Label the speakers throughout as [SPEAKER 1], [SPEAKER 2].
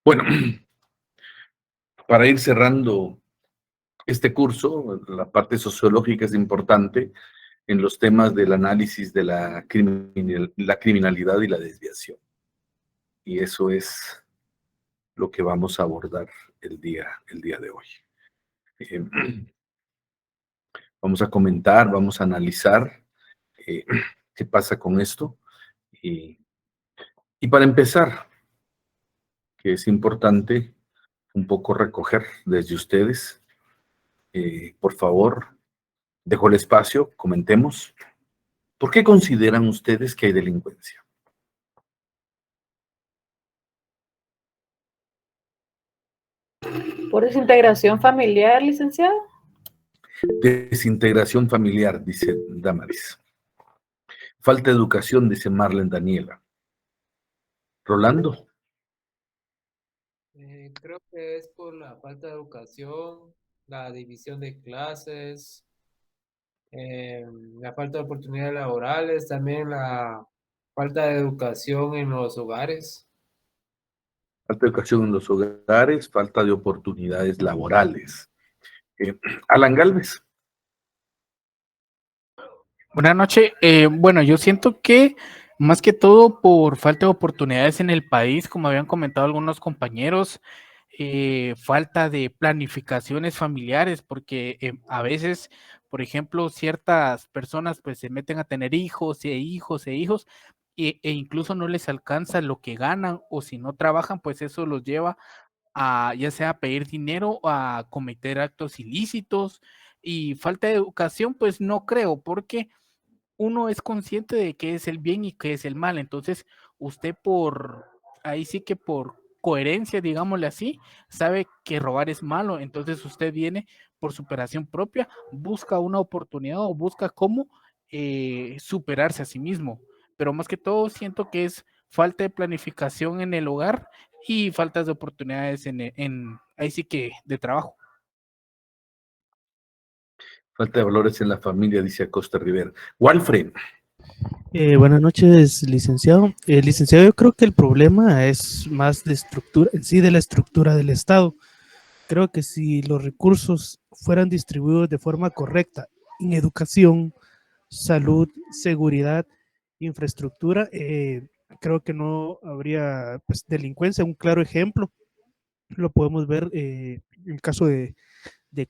[SPEAKER 1] Bueno, para ir cerrando este curso, la parte sociológica es importante en los temas del análisis de la criminalidad y la desviación. Y eso es lo que vamos a abordar el día de hoy. Vamos a comentar, vamos a analizar qué pasa con esto. Y para empezar, que es importante un poco recoger desde ustedes, por favor, dejo el espacio, comentemos. ¿Por qué consideran ustedes que hay delincuencia?
[SPEAKER 2] ¿Por desintegración familiar, licenciado?
[SPEAKER 1] Desintegración familiar, dice Damaris. Falta de educación, dice Marlene Daniela. Rolando.
[SPEAKER 3] Creo que es por la falta de educación, la división de clases, la falta de oportunidades laborales, también la falta de educación en los hogares.
[SPEAKER 1] Falta de educación en los hogares, falta de oportunidades laborales. Alan Galvez.
[SPEAKER 4] Buenas noches. Bueno, yo siento que más que todo por falta de oportunidades en el país, como habían comentado algunos compañeros, falta de planificaciones familiares, porque a veces, por ejemplo, ciertas personas pues se meten a tener hijos e hijos e hijos, e incluso no les alcanza lo que ganan, o si no trabajan, pues eso los lleva a ya sea a pedir dinero o a cometer actos ilícitos. Y falta de educación, pues no creo, porque uno es consciente de qué es el bien y qué es el mal. Entonces, usted ahí sí que por coherencia, digámosle así, sabe que robar es malo. Entonces, usted viene por superación propia, busca una oportunidad o busca cómo superarse a sí mismo. Pero más que todo, siento que es falta de planificación en el hogar y faltas de oportunidades ahí sí que de trabajo.
[SPEAKER 1] Falta de valores en la familia, dice Acosta Rivera. Walfred.
[SPEAKER 5] Buenas noches, licenciado. Licenciado, yo creo que el problema es más de estructura, en sí de la estructura del Estado. Creo que si los recursos fueran distribuidos de forma correcta en educación, salud, seguridad, infraestructura, creo que no habría pues, delincuencia. Un claro ejemplo lo podemos ver en el caso de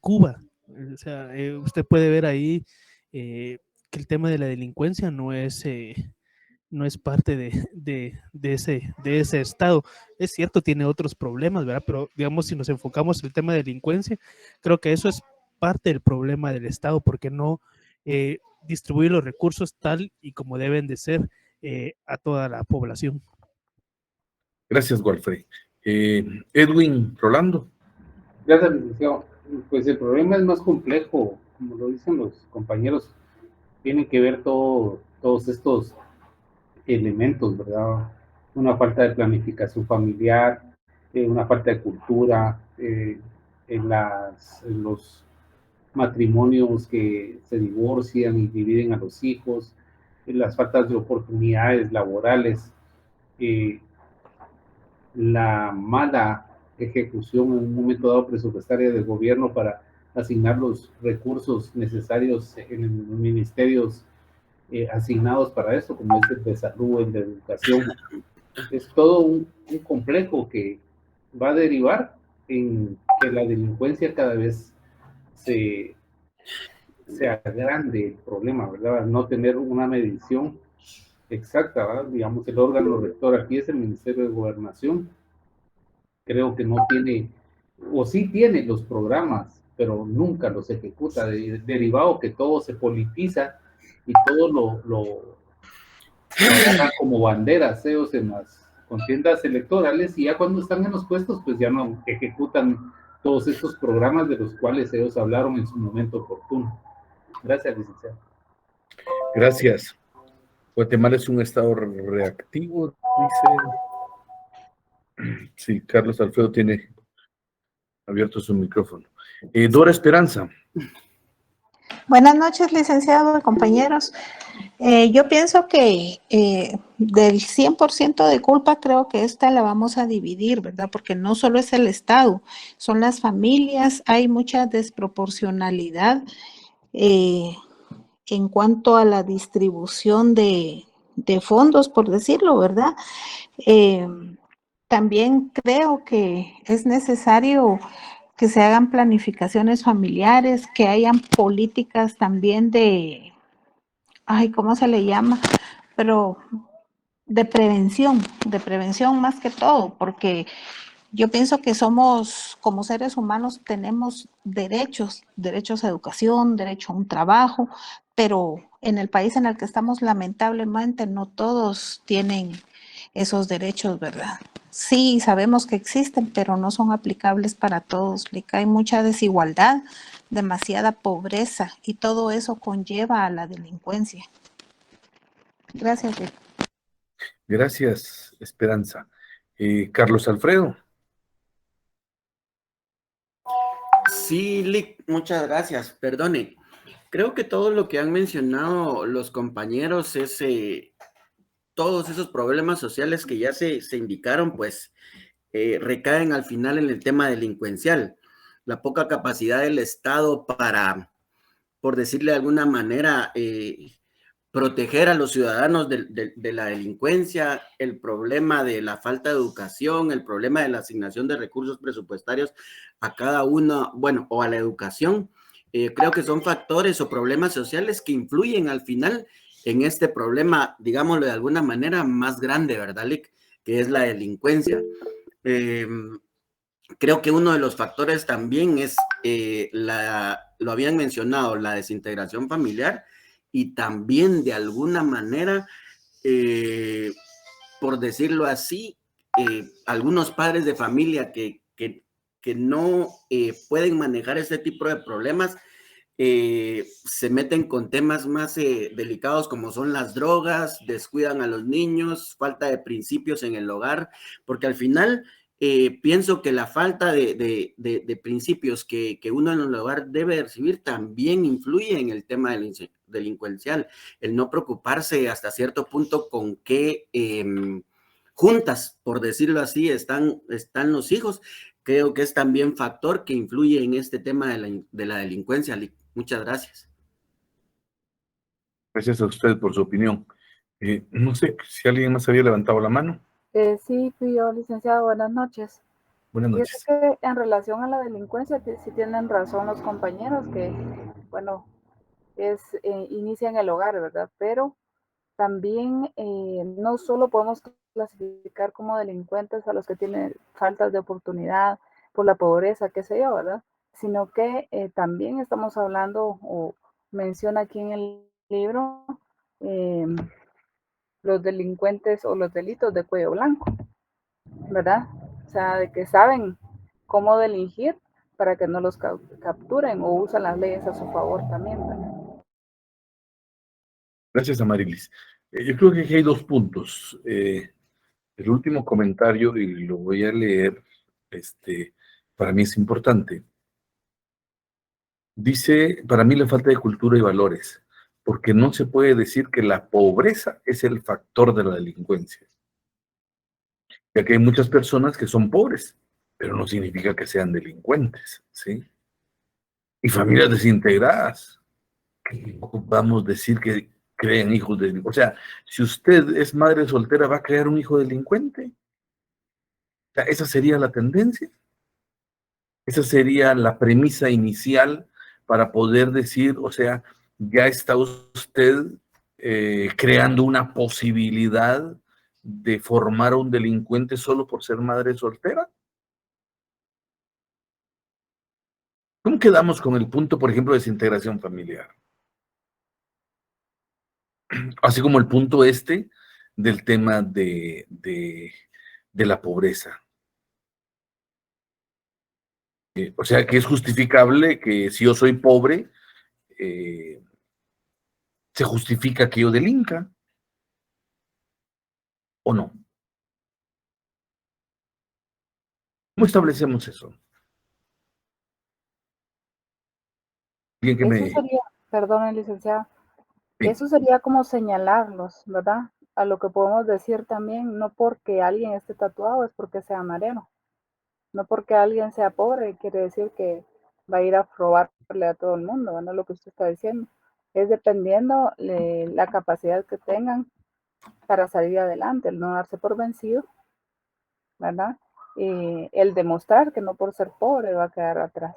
[SPEAKER 5] Cuba. O sea, usted puede ver ahí que el tema de la delincuencia no es parte de ese estado. Es cierto, tiene otros problemas, ¿verdad? Pero digamos, si nos enfocamos en el tema de delincuencia, creo que eso es parte del problema del Estado, porque no distribuir los recursos tal y como deben de ser a toda la población.
[SPEAKER 1] Gracias, Walfred. Edwin Rolando.
[SPEAKER 6] Gracias, licenciado. Pues el problema es más complejo, como lo dicen los compañeros, tienen que ver todos estos elementos, ¿verdad? Una falta de planificación familiar, una falta de cultura, en los matrimonios que se divorcian y dividen a los hijos, las faltas de oportunidades laborales, la mala ejecución en un momento dado presupuestaria del gobierno para asignar los recursos necesarios en los ministerios asignados para eso, como es el de salud, el de educación. Es todo un complejo que va a derivar en que la delincuencia cada vez se agrande el problema, ¿verdad? No tener una medición exacta, ¿verdad? Digamos, el órgano rector aquí es el Ministerio de Gobernación. Creo que no tiene, o sí tiene los programas, pero nunca los ejecuta, derivado que todo se politiza y todo lo agarra como banderas, en las contiendas electorales, y ya cuando están en los puestos, pues ya no ejecutan todos estos programas de los cuales ellos hablaron en su momento oportuno. Gracias, licenciado.
[SPEAKER 1] Gracias. Guatemala es un estado reactivo, dice. Sí, Carlos Alfredo tiene abierto su micrófono. Dora Esperanza.
[SPEAKER 7] Buenas noches, licenciado, compañeros. Yo pienso que del 100% de culpa creo que esta la vamos a dividir, ¿verdad? Porque no solo es el Estado, son las familias, hay mucha desproporcionalidad eh, en cuanto a la distribución de fondos, por decirlo, ¿verdad? Eh, También creo que es necesario que se hagan planificaciones familiares, que hayan políticas también de, ay, ¿cómo se le llama? Pero de prevención más que todo, porque yo pienso que somos, como seres humanos, tenemos derechos, derechos a educación, derecho a un trabajo, pero en el país en el que estamos, lamentablemente, no todos tienen esos derechos, ¿verdad? Sí, sabemos que existen, pero no son aplicables para todos. Hay mucha desigualdad, demasiada pobreza y todo eso conlleva a la delincuencia. Gracias, Rick.
[SPEAKER 1] Gracias, Esperanza. Carlos Alfredo.
[SPEAKER 8] Sí, Lick, muchas gracias. Perdone. Creo que todo lo que han mencionado los compañeros es todos esos problemas sociales que ya se indicaron, pues recaen al final en el tema delincuencial. La poca capacidad del Estado para, por decirle de alguna manera, proteger a los ciudadanos de la delincuencia, el problema de la falta de educación, el problema de la asignación de recursos presupuestarios a cada uno, bueno, o a la educación. Creo que son factores o problemas sociales que influyen al final en este problema, digámoslo de alguna manera, más grande, ¿verdad, Lick? Que es la delincuencia. Creo que uno de los factores también es, lo habían mencionado, la desintegración familiar y también de alguna manera, por decirlo así, algunos padres de familia que no pueden manejar este tipo de problemas, se meten con temas más delicados como son las drogas, descuidan a los niños, falta de principios en el hogar, porque al final pienso que la falta de principios que uno en el hogar debe recibir también influye en el tema delincuencial, el no preocuparse hasta cierto punto con qué juntas, por decirlo así, están los hijos. Creo que es también factor que influye en este tema de la delincuencia. Muchas gracias.
[SPEAKER 1] Gracias a usted por su opinión. No sé si alguien más había levantado la mano.
[SPEAKER 2] Sí, fui yo, licenciado. Buenas noches.
[SPEAKER 1] Buenas
[SPEAKER 2] Y es
[SPEAKER 1] noches.
[SPEAKER 2] que en relación a la delincuencia, sí tienen razón los compañeros que, bueno, inicia en el hogar, ¿verdad? Pero también no solo podemos clasificar como delincuentes a los que tienen faltas de oportunidad por la pobreza, qué sé yo, ¿verdad? Sino que también estamos hablando, o menciona aquí en el libro, los delincuentes o los delitos de cuello blanco, ¿verdad? O sea, de que saben cómo delinquir para que no los capturen o usan las leyes a su favor también, ¿verdad?
[SPEAKER 1] Gracias, Amarilis. Yo creo que aquí hay dos puntos. El último comentario, y lo voy a leer, para mí es importante. Dice, para mí la falta de cultura y valores, porque no se puede decir que la pobreza es el factor de la delincuencia, ya que hay muchas personas que son pobres, pero no significa que sean delincuentes, ¿sí? Y familias desintegradas, que vamos a decir que creen hijos de... O sea, si usted es madre soltera, ¿va a crear un hijo delincuente? O sea, esa sería la tendencia. Esa sería la premisa inicial para poder decir, o sea, ya está usted creando una posibilidad de formar a un delincuente solo por ser madre soltera. ¿Cómo quedamos con el punto, por ejemplo, de desintegración familiar? Así como el punto del tema de la pobreza. O sea, que es justificable que si yo soy pobre, se justifica que yo delinca, ¿o no? ¿Cómo establecemos eso? ¿Alguien que
[SPEAKER 2] Eso
[SPEAKER 1] me...
[SPEAKER 2] sería, perdón, licenciado,
[SPEAKER 1] Sí.
[SPEAKER 2] Eso sería como señalarlos, ¿verdad? A lo que podemos decir también, no porque alguien esté tatuado es porque sea marero, no porque alguien sea pobre quiere decir que va a ir a robarle a todo el mundo, ¿no? Lo que usted está diciendo. Es dependiendo la capacidad que tengan para salir adelante, el no darse por vencido, ¿verdad? El demostrar que no por ser pobre va a quedar atrás.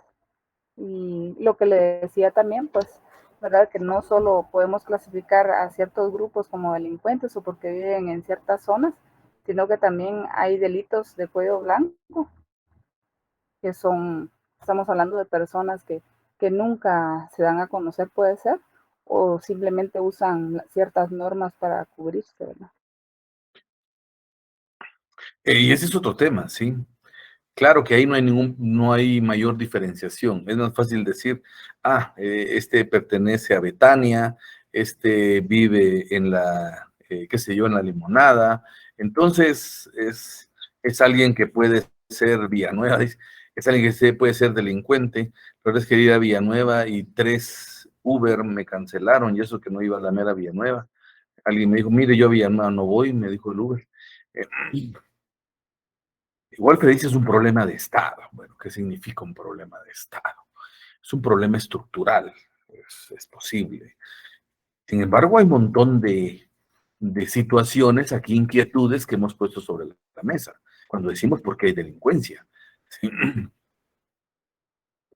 [SPEAKER 2] Y lo que le decía también, pues, ¿verdad? Que no solo podemos clasificar a ciertos grupos como delincuentes o porque viven en ciertas zonas, sino que también hay delitos de cuello blanco, que son, estamos hablando de personas que nunca se dan a conocer, puede ser, o simplemente usan ciertas normas para cubrirse, ¿verdad?
[SPEAKER 1] Y ese es otro tema, ¿sí? Claro que ahí no hay mayor diferenciación. Es más fácil decir, este pertenece a Betania, este vive en qué sé yo, en la Limonada. Entonces, es alguien que puede ser Villanueva, es alguien que puede ser delincuente, pero es que ir a Villanueva y 3 Uber me cancelaron, y eso que no iba a la mera Villanueva. Alguien me dijo, mire, yo a Villanueva no voy, me dijo el Uber. Igual que dice, es un problema de Estado. Bueno, ¿qué significa un problema de Estado? Es un problema estructural, es posible. Sin embargo, hay un montón de situaciones, aquí inquietudes que hemos puesto sobre la mesa, cuando decimos por qué hay delincuencia. ¿Sí?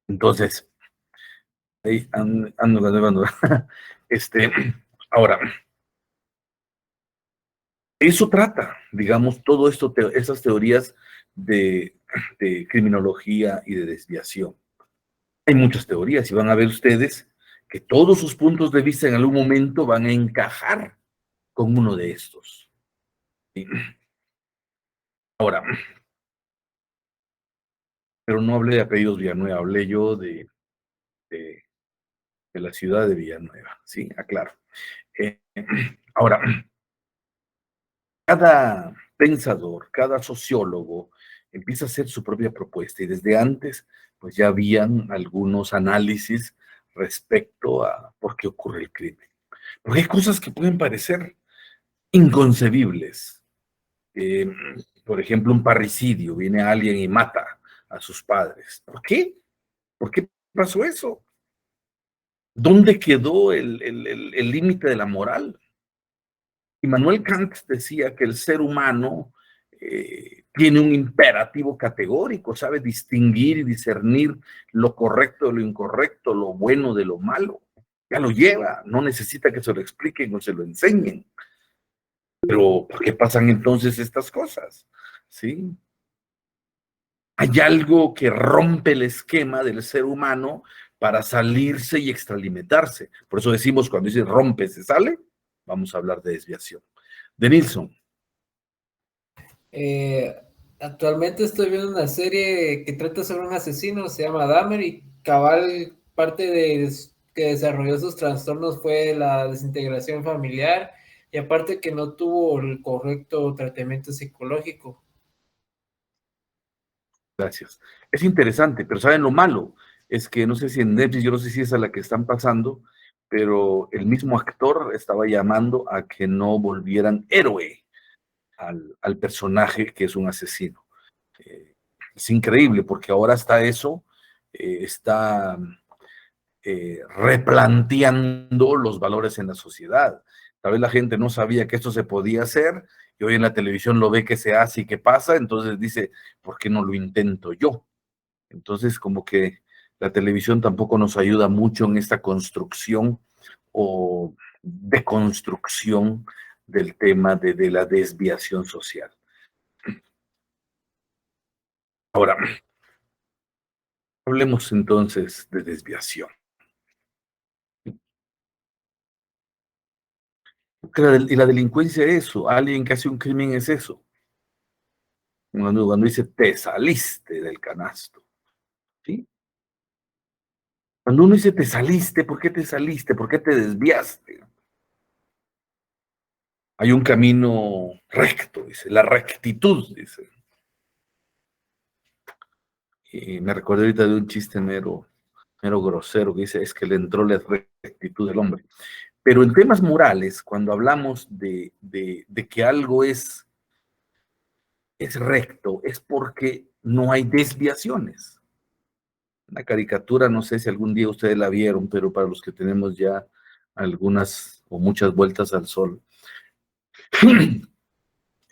[SPEAKER 1] Entonces, ahí ando. Este, ahora, eso trata, digamos, todo esto, esas teorías de criminología y de desviación. Hay muchas teorías y van a ver ustedes que todos sus puntos de vista en algún momento van a encajar con uno de estos. ¿Sí? Ahora, pero no hablé de apellidos Villanueva, hablé yo de, de la ciudad de Villanueva, ¿sí? Aclaro. Ahora, cada pensador, cada sociólogo empieza a hacer su propia propuesta y desde antes, pues ya habían algunos análisis respecto a por qué ocurre el crimen. Porque hay cosas que pueden parecer inconcebibles. Eh, por ejemplo, un parricidio, viene alguien y mata a sus padres. ¿Por qué? ¿Por qué pasó eso? ¿Dónde quedó el límite de la moral? Immanuel Kant decía que el ser humano tiene un imperativo categórico, sabe distinguir y discernir lo correcto de lo incorrecto, lo bueno de lo malo. Ya lo lleva, no necesita que se lo expliquen o se lo enseñen. Pero, ¿por qué pasan entonces estas cosas? ¿Sí? Hay algo que rompe el esquema del ser humano para salirse y extralimitarse. Por eso decimos, cuando dice rompe, se sale, vamos a hablar de desviación. De Nilsson.
[SPEAKER 3] Actualmente estoy viendo una serie que trata sobre un asesino, se llama Dahmer, y cabal parte de que desarrolló sus trastornos fue la desintegración familiar, y aparte que no tuvo el correcto tratamiento psicológico.
[SPEAKER 1] Gracias. Es interesante, pero ¿saben lo malo? Es que no sé si en Netflix, yo no sé si es a la que están pasando, pero el mismo actor estaba llamando a que no volvieran héroe al personaje que es un asesino. Es increíble porque ahora está eso, está replanteando los valores en la sociedad. Tal vez la gente no sabía que esto se podía hacer y hoy en la televisión lo ve que se hace y que pasa, entonces dice, ¿por qué no lo intento yo? Entonces, como que la televisión tampoco nos ayuda mucho en esta construcción o deconstrucción del tema de la desviación social. Ahora, hablemos entonces de desviación. Y la delincuencia es eso, alguien que hace un crimen es eso. Cuando dice, te saliste del canasto, ¿sí? Cuando uno dice, te saliste, ¿por qué te saliste? ¿Por qué te desviaste? Hay un camino recto, dice, la rectitud, dice. Y me recuerdo ahorita de un chiste mero grosero que dice, es que le entró la rectitud del hombre. Pero en temas morales, cuando hablamos de que algo es recto, es porque no hay desviaciones. Una caricatura, no sé si algún día ustedes la vieron, pero para los que tenemos ya algunas o muchas vueltas al sol,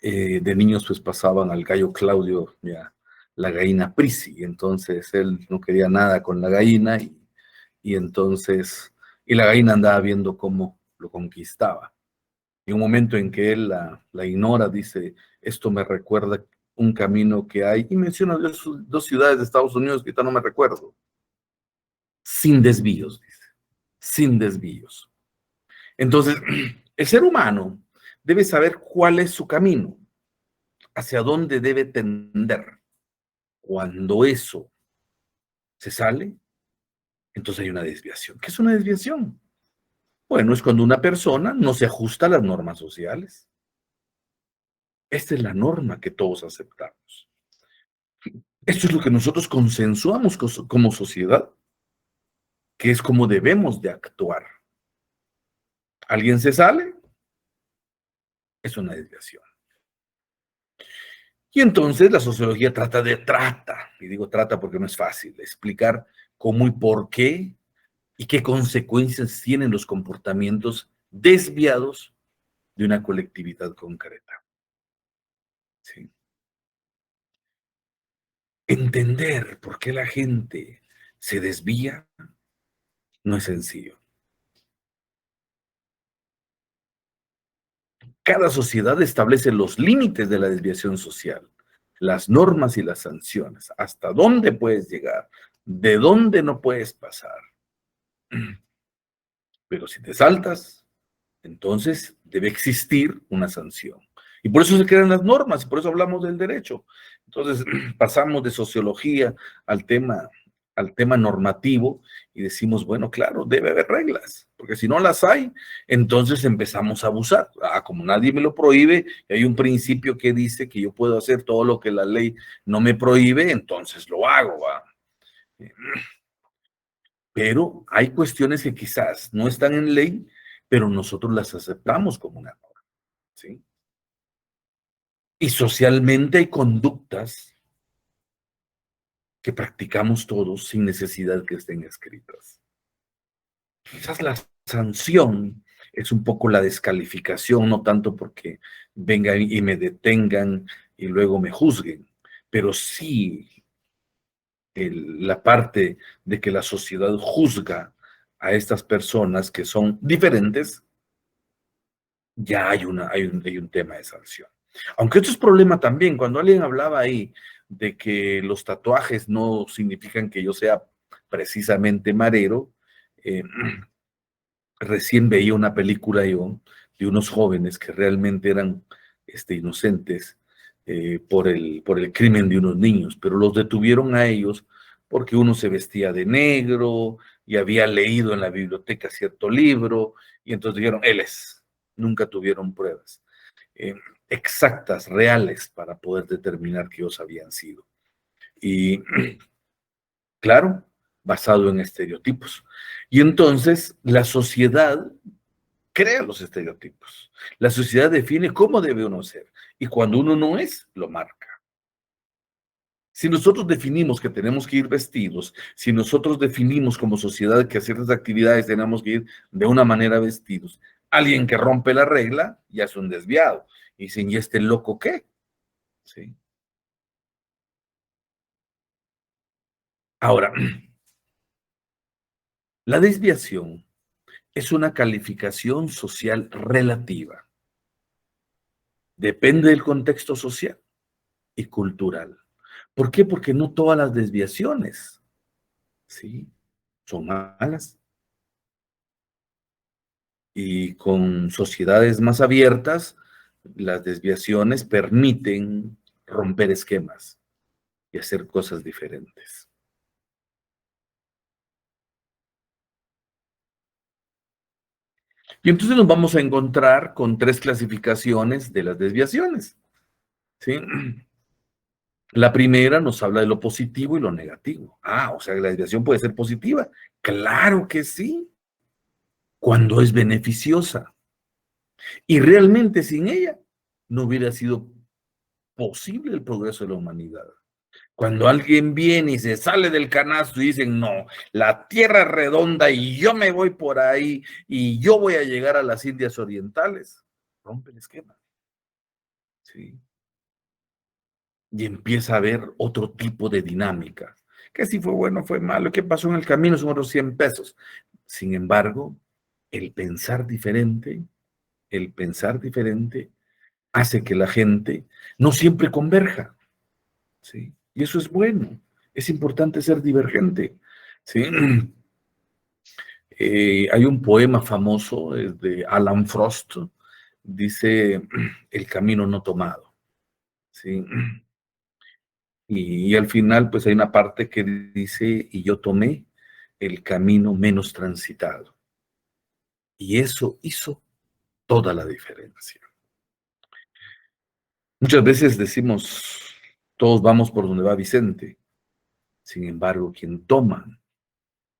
[SPEAKER 1] de niños pues pasaban al gallo Claudio, ya, la gallina Prisi, entonces él no quería nada con la gallina y entonces, y la gallina andaba viendo cómo lo conquistaba. Y un momento en que él la ignora, dice, esto me recuerda un camino que hay, y menciona dos ciudades de Estados Unidos que ahorita no me recuerdo, sin desvíos, dice, sin desvíos. Entonces, el ser humano debe saber cuál es su camino, hacia dónde debe tender. Cuando eso se sale, entonces hay una desviación. ¿Qué es una desviación? Bueno, es cuando una persona no se ajusta a las normas sociales. Esta es la norma que todos aceptamos. Esto es lo que nosotros consensuamos como sociedad, que es como debemos de actuar. ¿Alguien se sale? Es una desviación. Y entonces la sociología trata, y digo trata porque no es fácil, de explicar cómo y por qué y qué consecuencias tienen los comportamientos desviados de una colectividad concreta. ¿Sí? Entender por qué la gente se desvía no es sencillo. Cada sociedad establece los límites de la desviación social, las normas y las sanciones, hasta dónde puedes llegar, de dónde no puedes pasar. Pero si te saltas, entonces debe existir una sanción. Y por eso se crean las normas, y por eso hablamos del derecho. Entonces pasamos de sociología al tema normativo y decimos, bueno, claro, debe haber reglas, porque si no las hay, entonces empezamos a abusar. Como nadie me lo prohíbe, y hay un principio que dice que yo puedo hacer todo lo que la ley no me prohíbe, entonces lo hago. Pero hay cuestiones que quizás no están en ley, pero nosotros las aceptamos como una norma, ¿sí? Y socialmente hay conductas que practicamos todos sin necesidad que estén escritas. Quizás la sanción es un poco la descalificación, no tanto porque vengan y me detengan y luego me juzguen, pero sí la parte de que la sociedad juzga a estas personas que son diferentes, ya hay un tema de sanción. Aunque esto es problema también, cuando alguien hablaba ahí de que los tatuajes no significan que yo sea precisamente marero, recién veía una película yo de unos jóvenes que realmente eran inocentes por el crimen de unos niños, pero los detuvieron a ellos porque uno se vestía de negro y había leído en la biblioteca cierto libro, y entonces dijeron, él es. Nunca tuvieron pruebas exactas, reales, para poder determinar que ellos habían sido. Y claro, basado en estereotipos. Y entonces la sociedad crea los estereotipos. La sociedad define cómo debe uno ser. Y cuando uno no es, lo marca. Si nosotros definimos que tenemos que ir vestidos, si nosotros definimos como sociedad que a ciertas actividades tenemos que ir de una manera vestidos, alguien que rompe la regla ya es un desviado. Y dicen, ¿y este loco qué? ¿Sí? Ahora, la desviación es una calificación social relativa. Depende del contexto social y cultural. ¿Por qué? Porque no todas las desviaciones, ¿sí?, son malas. Y con sociedades más abiertas, las desviaciones permiten romper esquemas y hacer cosas diferentes. Y entonces nos vamos a encontrar con 3 clasificaciones de las desviaciones, ¿sí? La primera nos habla de lo positivo y lo negativo. O sea, la desviación puede ser positiva. Claro que sí. cuando es beneficiosa. Y realmente sin ella no hubiera sido posible el progreso de la humanidad. Cuando alguien viene y se sale del canasto y dicen, no, la tierra es redonda y yo me voy por ahí y yo voy a llegar a las Indias Orientales, rompe el esquema. ¿Sí? Y empieza a haber otro tipo de dinámica. Que si fue bueno, fue malo, ¿qué pasó en el camino? Son otros 100 pesos. Sin embargo, el pensar diferente hace que la gente no siempre converja. ¿Sí? Y eso es bueno. Es importante ser divergente. ¿Sí? Hay un poema famoso de Alan Frost, dice el camino no tomado. ¿Sí? Y al final, pues hay una parte que dice, y yo tomé el camino menos transitado. Y eso hizo toda la diferencia. Muchas veces decimos, todos vamos por donde va Vicente. Sin embargo, quien toma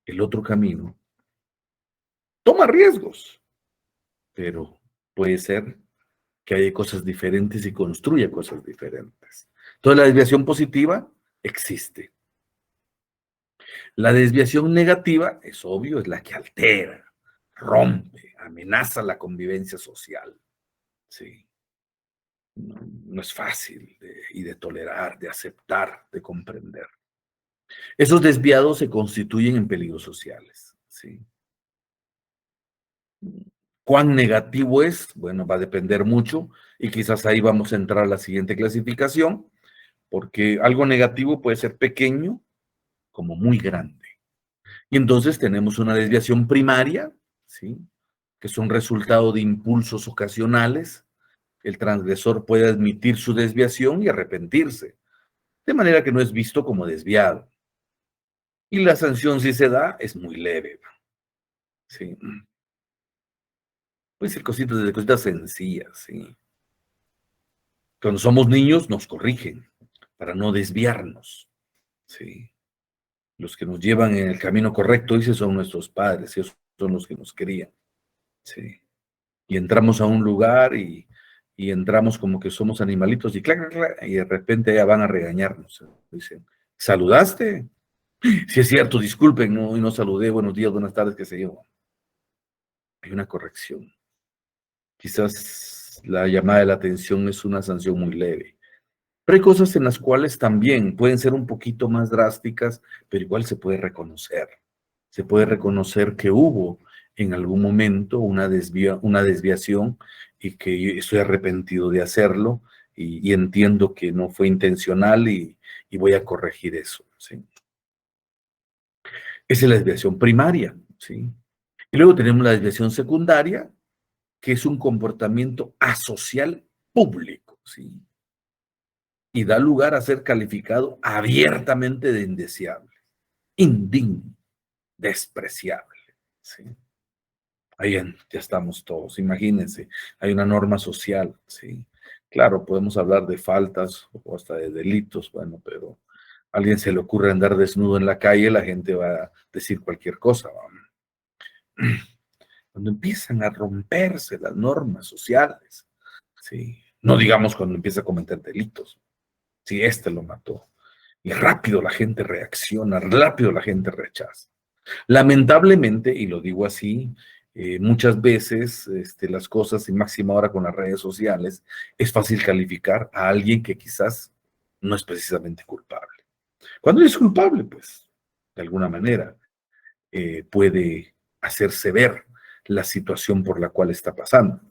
[SPEAKER 1] el otro camino, toma riesgos, pero puede ser que haya cosas diferentes y construya cosas diferentes. Entonces, la desviación positiva existe. La desviación negativa, es obvio, es la que altera, rompe, amenaza la convivencia social. Sí. No es fácil de tolerar, de aceptar, de comprender. Esos desviados se constituyen en peligros sociales. ¿Sí? ¿Cuán negativo es? Bueno, va a depender mucho y quizás ahí vamos a entrar a la siguiente clasificación, porque algo negativo puede ser pequeño como muy grande. Y entonces tenemos una desviación primaria, ¿sí? Que es un resultado de impulsos ocasionales. El transgresor puede admitir su desviación y arrepentirse, de manera que no es visto como desviado. Y la sanción, si se da, es muy leve. ¿Sí? Puede ser cositas sencillas, ¿sí? Cuando somos niños nos corrigen para no desviarnos, ¿sí? Los que nos llevan en el camino correcto, dice, son nuestros padres, ellos son los que nos crían, ¿sí? Y entramos a un lugar y entramos como que somos animalitos y clac, clac, clac, y de repente ya van a regañarnos. Dicen, ¿saludaste? Sí es cierto, disculpen, no, y no saludé, buenos días, buenas tardes, qué sé yo. Hay una corrección. Quizás la llamada de la atención es una sanción muy leve. Pero hay cosas en las cuales también pueden ser un poquito más drásticas, pero igual se puede reconocer. Se puede reconocer que hubo en algún momento una desviación y que estoy arrepentido de hacerlo y entiendo que no fue intencional y voy a corregir eso. ¿Sí? Esa es la desviación primaria. ¿Sí? Y luego tenemos la desviación secundaria, que es un comportamiento asocial público. ¿Sí? Y da lugar a ser calificado abiertamente de indeseable, indigno, despreciable. ¿Sí? Ahí ya estamos todos, imagínense, hay una norma social, ¿sí? Claro, podemos hablar de faltas o hasta de delitos, bueno, pero a alguien se le ocurre andar desnudo en la calle, la gente va a decir cualquier cosa. Cuando empiezan a romperse las normas sociales, ¿sí? No digamos cuando empieza a cometer delitos, si este lo mató. Y rápido la gente reacciona, rápido la gente rechaza. Lamentablemente, y lo digo así, muchas veces las cosas, y máxima ahora con las redes sociales, es fácil calificar a alguien que quizás no es precisamente culpable. Cuando es culpable, pues, de alguna manera, puede hacerse ver la situación por la cual está pasando.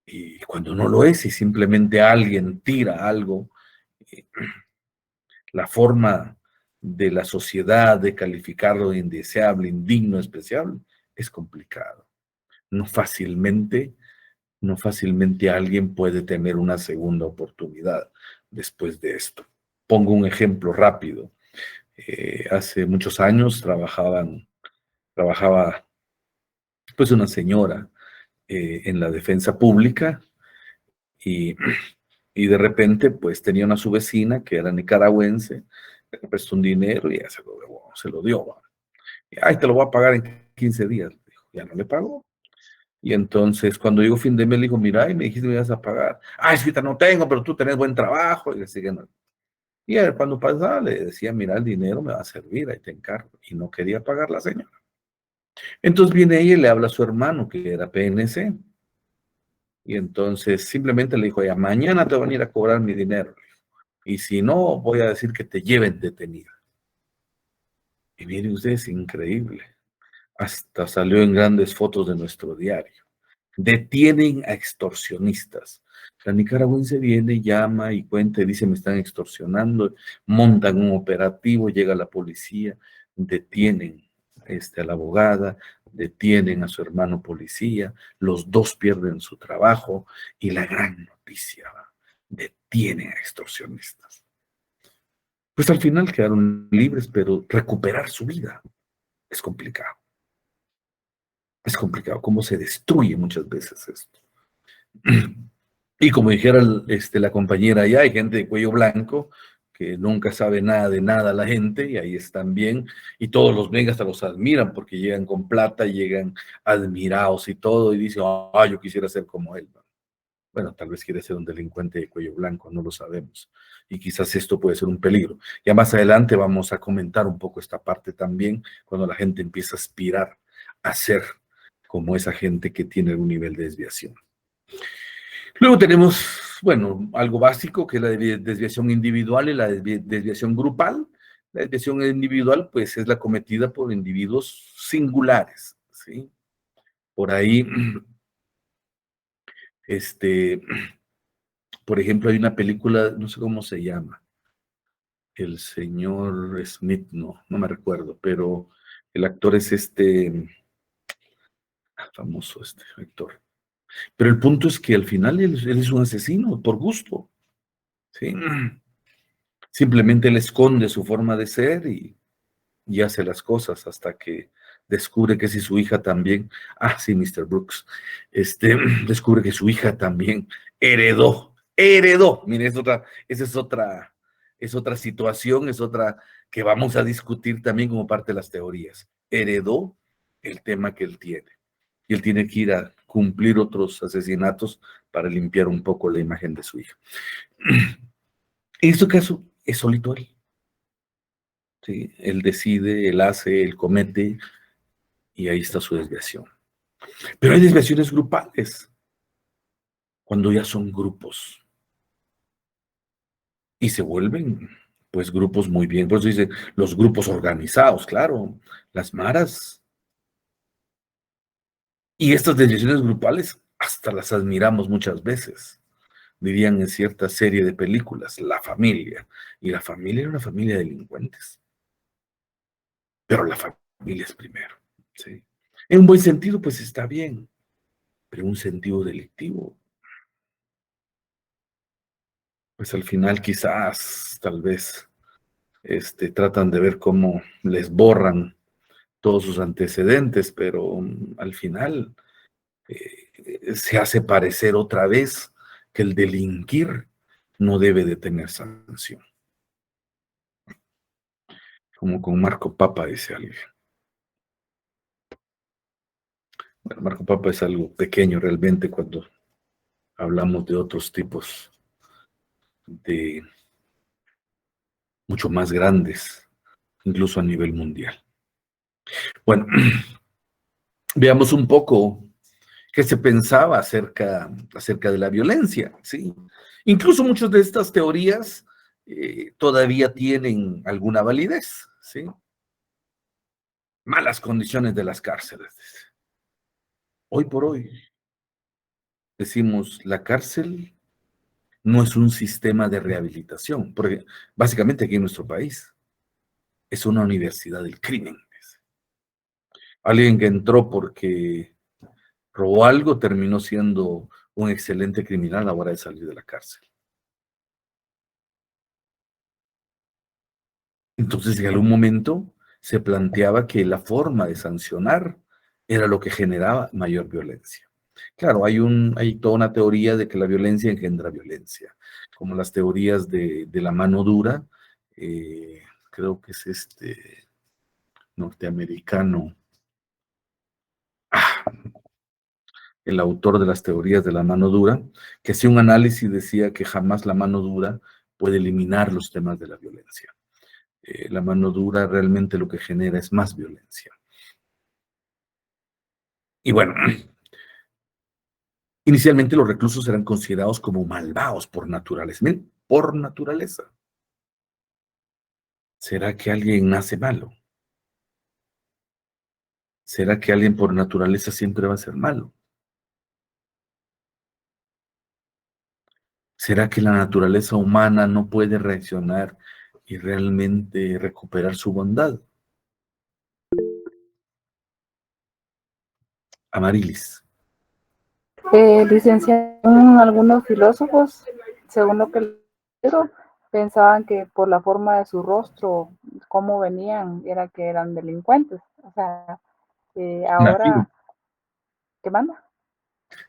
[SPEAKER 1] Y cuando no lo es y simplemente alguien tira algo, la forma de la sociedad de calificarlo de indeseable, indigno, despreciable, es complicado. No fácilmente alguien puede tener una segunda oportunidad después de esto. Pongo un ejemplo rápido. Hace muchos años trabajaba pues una señora en la defensa pública y de repente pues tenía una su vecina que era nicaragüense, le prestó un dinero y ya se lo dio. Y, ay, te lo voy a pagar en 15 días, dijo. ya no le pagó. Y entonces, cuando llegó fin de mes, le dijo, mira, y me dijiste que me ibas a pagar. Ah, es que ahorita no tengo, pero tú tenés buen trabajo. Y le siguen. Y él, cuando pasaba, le decía, mira, el dinero me va a servir, ahí te encargo. Y no quería pagar la señora. Entonces viene ella y le habla a su hermano, que era PNC. Y entonces simplemente le dijo, ya, mañana te van a ir a cobrar mi dinero. Y si no, voy a decir que te lleven detenida. Y miren ustedes, es increíble. Hasta salió en grandes fotos de nuestro diario. Detienen a extorsionistas. La nicaragüense viene, llama y cuenta y dice, me están extorsionando, montan un operativo, llega la policía, detienen a la abogada, detienen a su hermano policía, los dos pierden su trabajo y la gran noticia, detienen a extorsionistas. Pues al final quedaron libres, pero recuperar su vida es complicado. Es complicado, cómo se destruye muchas veces esto. Y como dijera la compañera allá, hay gente de cuello blanco que nunca sabe nada de nada la gente, y ahí están bien, y todos los ven, hasta los admiran, porque llegan con plata, llegan admirados y todo, y dicen, ah, yo quisiera ser como él. Bueno, tal vez quiere ser un delincuente de cuello blanco, no lo sabemos. Y quizás esto puede ser un peligro. Ya más adelante vamos a comentar un poco esta parte también, cuando la gente empieza a aspirar a ser como esa gente que tiene algún nivel de desviación. Luego tenemos, bueno, algo básico, que es la desviación individual y la desviación grupal. La desviación individual, pues, es la cometida por individuos singulares, ¿sí? Por ahí, por ejemplo, hay una película, no sé cómo se llama, el señor Smith, no me recuerdo, pero el actor es famoso actor. Pero el punto es que al final él es un asesino por gusto, ¿sí? Simplemente él esconde su forma de ser y hace las cosas hasta que descubre que si su hija también, sí, Mr. Brooks, descubre que su hija también heredó. Mire, esa es otra situación, es otra que vamos a discutir también como parte de las teorías. Heredó el tema que él tiene. Y él tiene que ir a cumplir otros asesinatos para limpiar un poco la imagen de su hija. En este caso, es solito él. ¿Sí? Él decide, él hace, él comete, y ahí está su desviación. Pero hay desviaciones grupales, cuando ya son grupos. Y se vuelven, pues, grupos muy bien. Por eso dice, los grupos organizados, claro, las maras. Y estas desviaciones grupales hasta las admiramos muchas veces. Dirían en cierta serie de películas, la familia. Y la familia era una familia de delincuentes. Pero la familia es primero, ¿sí? En un buen sentido, pues está bien, pero en un sentido delictivo, pues al final quizás, tal vez, tratan de ver cómo les borran todos sus antecedentes, pero al final se hace parecer otra vez que el delinquir no debe de tener sanción. Como con Marco Papa, dice alguien. Bueno, Marco Papa es algo pequeño realmente cuando hablamos de otros tipos de mucho más grandes, incluso a nivel mundial. Bueno, veamos un poco qué se pensaba acerca de la violencia, ¿sí? Incluso muchas de estas teorías todavía tienen alguna validez, ¿sí? Malas condiciones de las cárceles. Hoy por hoy decimos, la cárcel no es un sistema de rehabilitación, porque básicamente aquí en nuestro país es una universidad del crimen. Alguien que entró porque robó algo terminó siendo un excelente criminal a la hora de salir de la cárcel. Entonces, en algún momento se planteaba que la forma de sancionar era lo que generaba mayor violencia. Claro, hay toda una teoría de que la violencia engendra violencia, como las teorías de la mano dura, creo que es norteamericano. el autor de las teorías de la mano dura, que hacía un análisis y decía que jamás la mano dura puede eliminar los temas de la violencia. La mano dura realmente lo que genera es más violencia. Y bueno, inicialmente los reclusos eran considerados como malvados por naturaleza. Miren, por naturaleza. ¿Será que alguien nace malo? ¿Será que alguien por naturaleza siempre va a ser malo? ¿Será que la naturaleza humana no puede reaccionar y realmente recuperar su bondad? Amarilis.
[SPEAKER 2] Licenciado, algunos filósofos, según lo que leí, pensaban que por la forma de su rostro, cómo venían, era que eran delincuentes. O sea, ahora, ¿qué manda?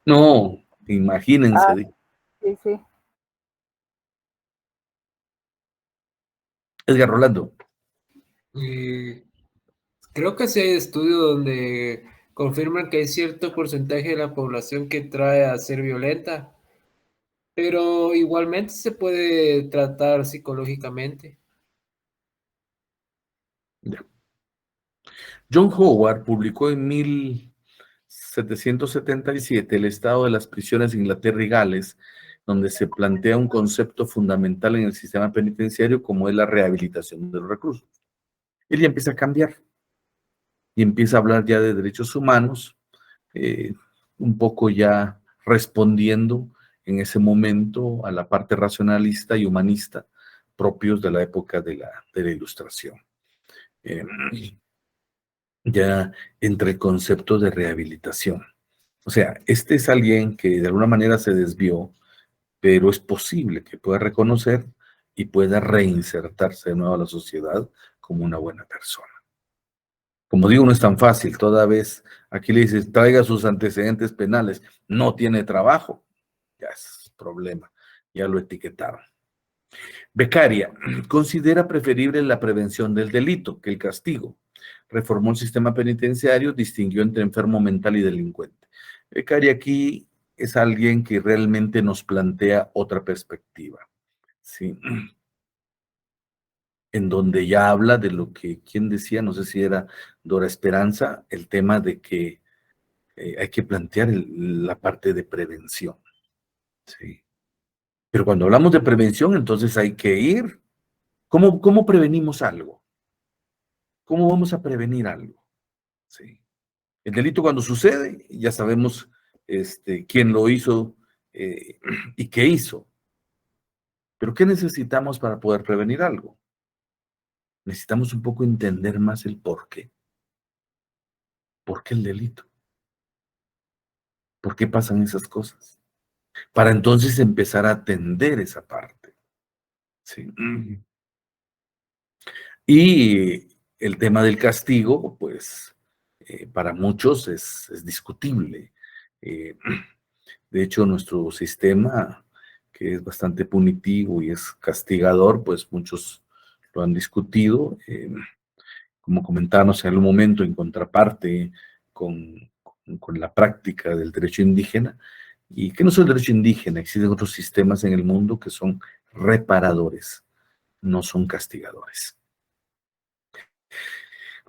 [SPEAKER 1] No, imagínense.
[SPEAKER 2] Sí, sí.
[SPEAKER 1] Edgar Rolando.
[SPEAKER 3] Creo que sí hay estudios donde confirman que hay cierto porcentaje de la población que trae a ser violenta, pero igualmente se puede tratar psicológicamente.
[SPEAKER 1] Ya. John Howard publicó en 1777 El estado de las prisiones de Inglaterra y Gales, donde se plantea un concepto fundamental en el sistema penitenciario como es la rehabilitación de los reclusos. Él ya empieza a cambiar y empieza a hablar ya de derechos humanos, un poco ya respondiendo en ese momento a la parte racionalista y humanista propios de la época de la Ilustración. Ya entre el concepto de rehabilitación. O sea, este es alguien que de alguna manera se desvió, pero es posible que pueda reconocer y pueda reinsertarse de nuevo a la sociedad como una buena persona. Como digo, no es tan fácil. Toda vez aquí le dices, traiga sus antecedentes penales, no tiene trabajo, ya es problema, ya lo etiquetaron. Beccaria considera preferible la prevención del delito que el castigo. Reformó el sistema penitenciario, distinguió entre enfermo mental y delincuente. Beccaria aquí es alguien que realmente nos plantea otra perspectiva, ¿sí? En donde ya habla de lo que, ¿quién decía? No sé si era Dora Esperanza, el tema de que hay que plantear la parte de prevención, ¿sí? Pero cuando hablamos de prevención, entonces hay que ir. ¿Cómo prevenimos algo? ¿Cómo vamos a prevenir algo? ¿Sí? El delito cuando sucede, ya sabemos quién lo hizo y qué hizo. Pero ¿qué necesitamos para poder prevenir algo? Necesitamos un poco entender más el por qué. ¿Por qué el delito? ¿Por qué pasan esas cosas? Para entonces empezar a atender esa parte. ¿Sí? Y el tema del castigo, pues, para muchos es discutible. De hecho, nuestro sistema, que es bastante punitivo y es castigador, pues muchos lo han discutido. Como comentábamos en algún momento, en contraparte con la práctica del derecho indígena, y que no es el derecho indígena, existen otros sistemas en el mundo que son reparadores, no son castigadores.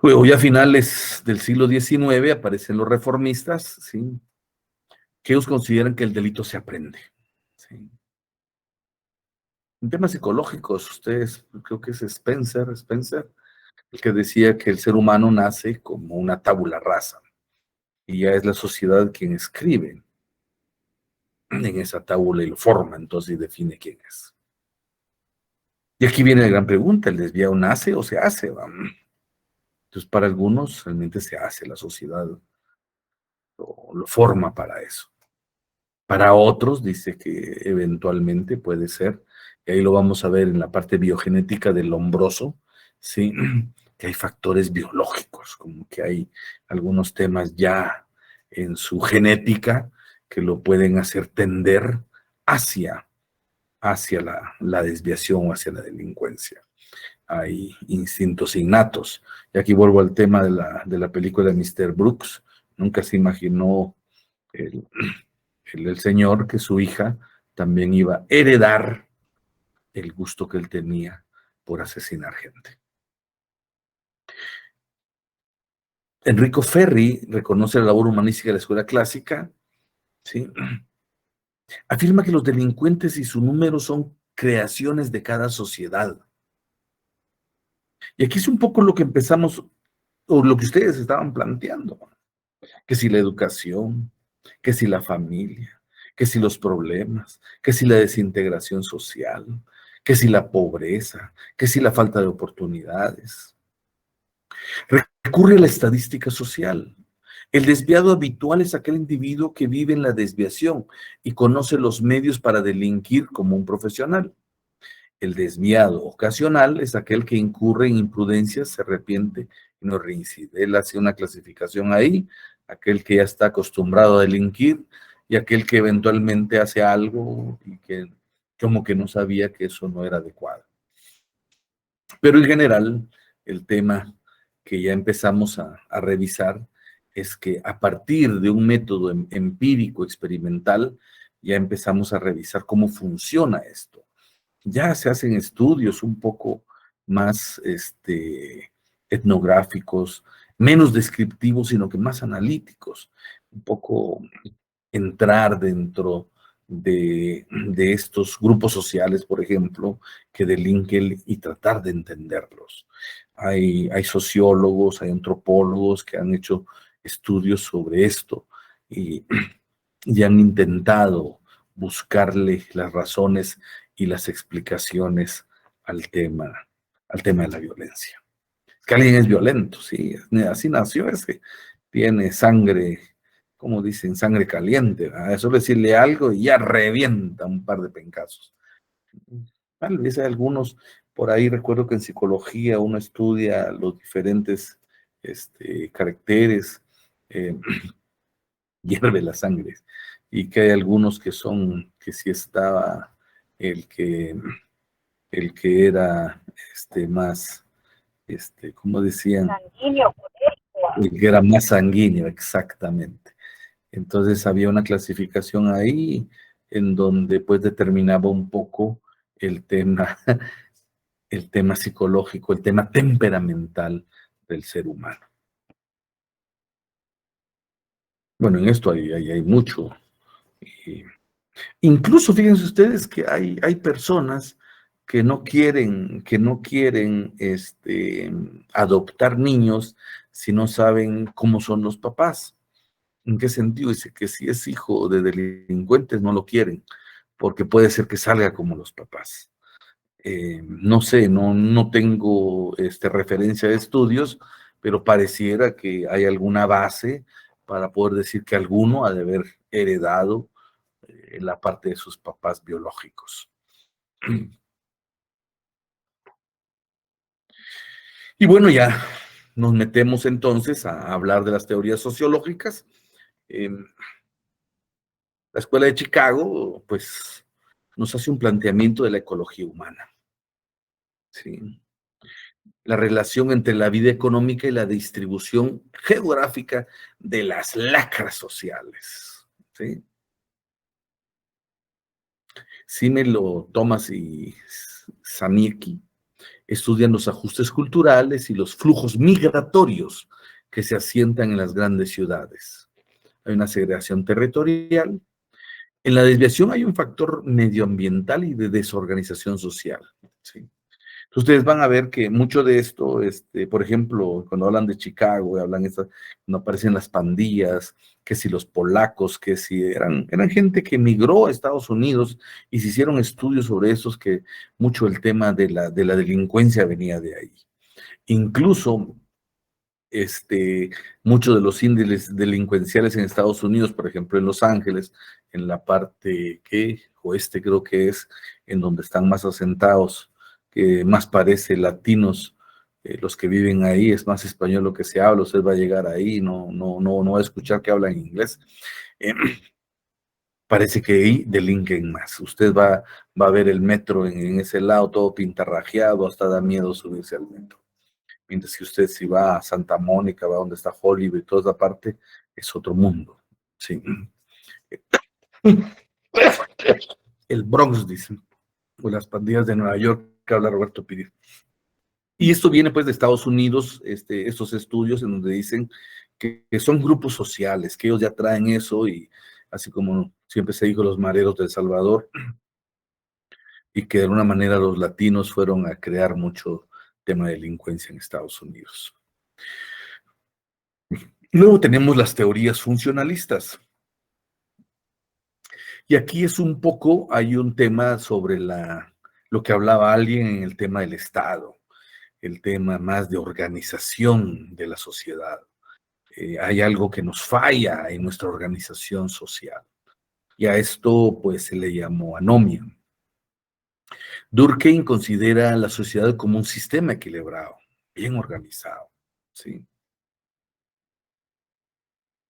[SPEAKER 1] Luego, ya a finales del siglo XIX aparecen los reformistas, ¿sí? Que ellos consideran que el delito se aprende, ¿sí? En temas psicológicos, ustedes, creo que es Spencer, el que decía que el ser humano nace como una tabula rasa, y ya es la sociedad quien escribe en esa tabula y lo forma, entonces, y define quién es. Y aquí viene la gran pregunta, ¿el desviado nace o se hace? ¿Va? Entonces, para algunos realmente se hace, la sociedad lo forma para eso. Para otros dice que eventualmente puede ser, y ahí lo vamos a ver en la parte biogenética del hombroso, ¿sí? Que hay factores biológicos, como que hay algunos temas ya en su genética que lo pueden hacer tender hacia la desviación o hacia la delincuencia. Hay instintos innatos. Y aquí vuelvo al tema de la película de Mr. Brooks. Nunca se imaginó el, el señor que su hija también iba a heredar el gusto que él tenía por asesinar gente. Enrico Ferri reconoce la labor humanística de la escuela clásica, ¿sí? Afirma que los delincuentes y su número son creaciones de cada sociedad. Y aquí es un poco lo que empezamos, o lo que ustedes estaban planteando, que si la educación, que si la familia, que si los problemas, que si la desintegración social, que si la pobreza, que si la falta de oportunidades. Recurre a la estadística social. El desviado habitual es aquel individuo que vive en la desviación y conoce los medios para delinquir como un profesional. El desviado ocasional es aquel que incurre en imprudencias, se arrepiente y no reincide. Él hace una clasificación ahí, aquel que ya está acostumbrado a delinquir y aquel que eventualmente hace algo y que como que no sabía que eso no era adecuado. Pero en general, el tema que ya empezamos a revisar es que a partir de un método empírico, experimental, ya empezamos a revisar cómo funciona esto. Ya se hacen estudios un poco más etnográficos, menos descriptivos, sino que más analíticos, un poco entrar dentro de estos grupos sociales, por ejemplo, que delinquen y tratar de entenderlos. Hay sociólogos, hay antropólogos que han hecho estudios sobre esto y han intentado buscarle las razones y las explicaciones al tema de la violencia. Que alguien es violento, sí, así nació ese, tiene sangre, como dicen, sangre caliente, ¿verdad? Eso decirle algo y ya revienta un par de pencazos. Tal vez hay algunos, por ahí recuerdo que en psicología uno estudia los diferentes caracteres, hierve la sangre, y que hay algunos que son, que sí estaba el que era más, como decían,
[SPEAKER 9] Sanguíneo,
[SPEAKER 1] el que era más sanguíneo, exactamente. Entonces había una clasificación ahí en donde pues determinaba un poco el tema, el tema psicológico, el tema temperamental del ser humano. Bueno, en esto hay mucho. Incluso fíjense ustedes que hay personas que no quieren adoptar niños si no saben cómo son los papás. ¿En qué sentido? Dice que si es hijo de delincuentes no lo quieren, porque puede ser que salga como los papás. No sé, no tengo referencia de estudios, pero pareciera que hay alguna base para poder decir que alguno ha de haber heredado la parte de sus papás biológicos. Y bueno, ya nos metemos entonces a hablar de las teorías sociológicas. La Escuela de Chicago, pues, nos hace un planteamiento de la ecología humana. ¿Sí? La relación entre la vida económica y la distribución geográfica de las lacras sociales. ¿Sí? Simelo, Thomas y Samiecki estudian los ajustes culturales y los flujos migratorios que se asientan en las grandes ciudades. Hay una segregación territorial. En la desviación hay un factor medioambiental y de desorganización social. ¿Sí? Ustedes van a ver que mucho de esto, por ejemplo, cuando hablan de Chicago, cuando aparecen las pandillas, que si los polacos, que si eran gente que emigró a Estados Unidos y se hicieron estudios sobre esos, que mucho el tema de la delincuencia venía de ahí. Incluso, muchos de los índices delincuenciales en Estados Unidos, por ejemplo, en Los Ángeles, en la parte oeste creo que es, en donde están más asentados, que más parece latinos, los que viven ahí, es más español lo que se habla, usted va a llegar ahí, no va a escuchar que hablan inglés. Parece que ahí delinquen más. Usted va a ver el metro en ese lado todo pintarrajeado, hasta da miedo subirse al metro. Mientras que usted si va a Santa Mónica, va donde está Hollywood y toda esa parte, es otro mundo. Sí. el Bronx, dicen, o las pandillas de Nueva York, que habla Roberto Pidir. Y esto viene pues de Estados Unidos, estos estudios en donde dicen que son grupos sociales, que ellos ya traen eso, y así como siempre se dijo, los mareros de El Salvador, y que de alguna manera los latinos fueron a crear mucho tema de delincuencia en Estados Unidos. Luego tenemos las teorías funcionalistas. Y aquí es un poco, hay un tema sobre lo que hablaba alguien en el tema del Estado, el tema más de organización de la sociedad. Hay algo que nos falla en nuestra organización social. Y a esto pues se le llamó anomia. Durkheim considera la sociedad como un sistema equilibrado, bien organizado, ¿sí?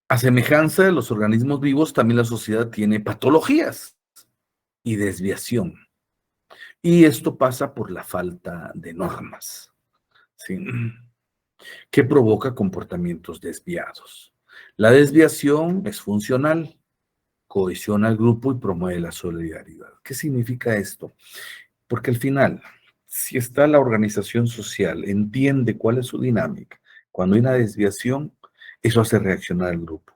[SPEAKER 1] A semejanza de los organismos vivos, también la sociedad tiene patologías y desviación. Y esto pasa por la falta de normas, ¿sí? Que provoca comportamientos desviados. La desviación es funcional, cohesiona al grupo y promueve la solidaridad. ¿Qué significa esto? Porque al final, si está la organización social, entiende cuál es su dinámica, cuando hay una desviación, eso hace reaccionar al grupo.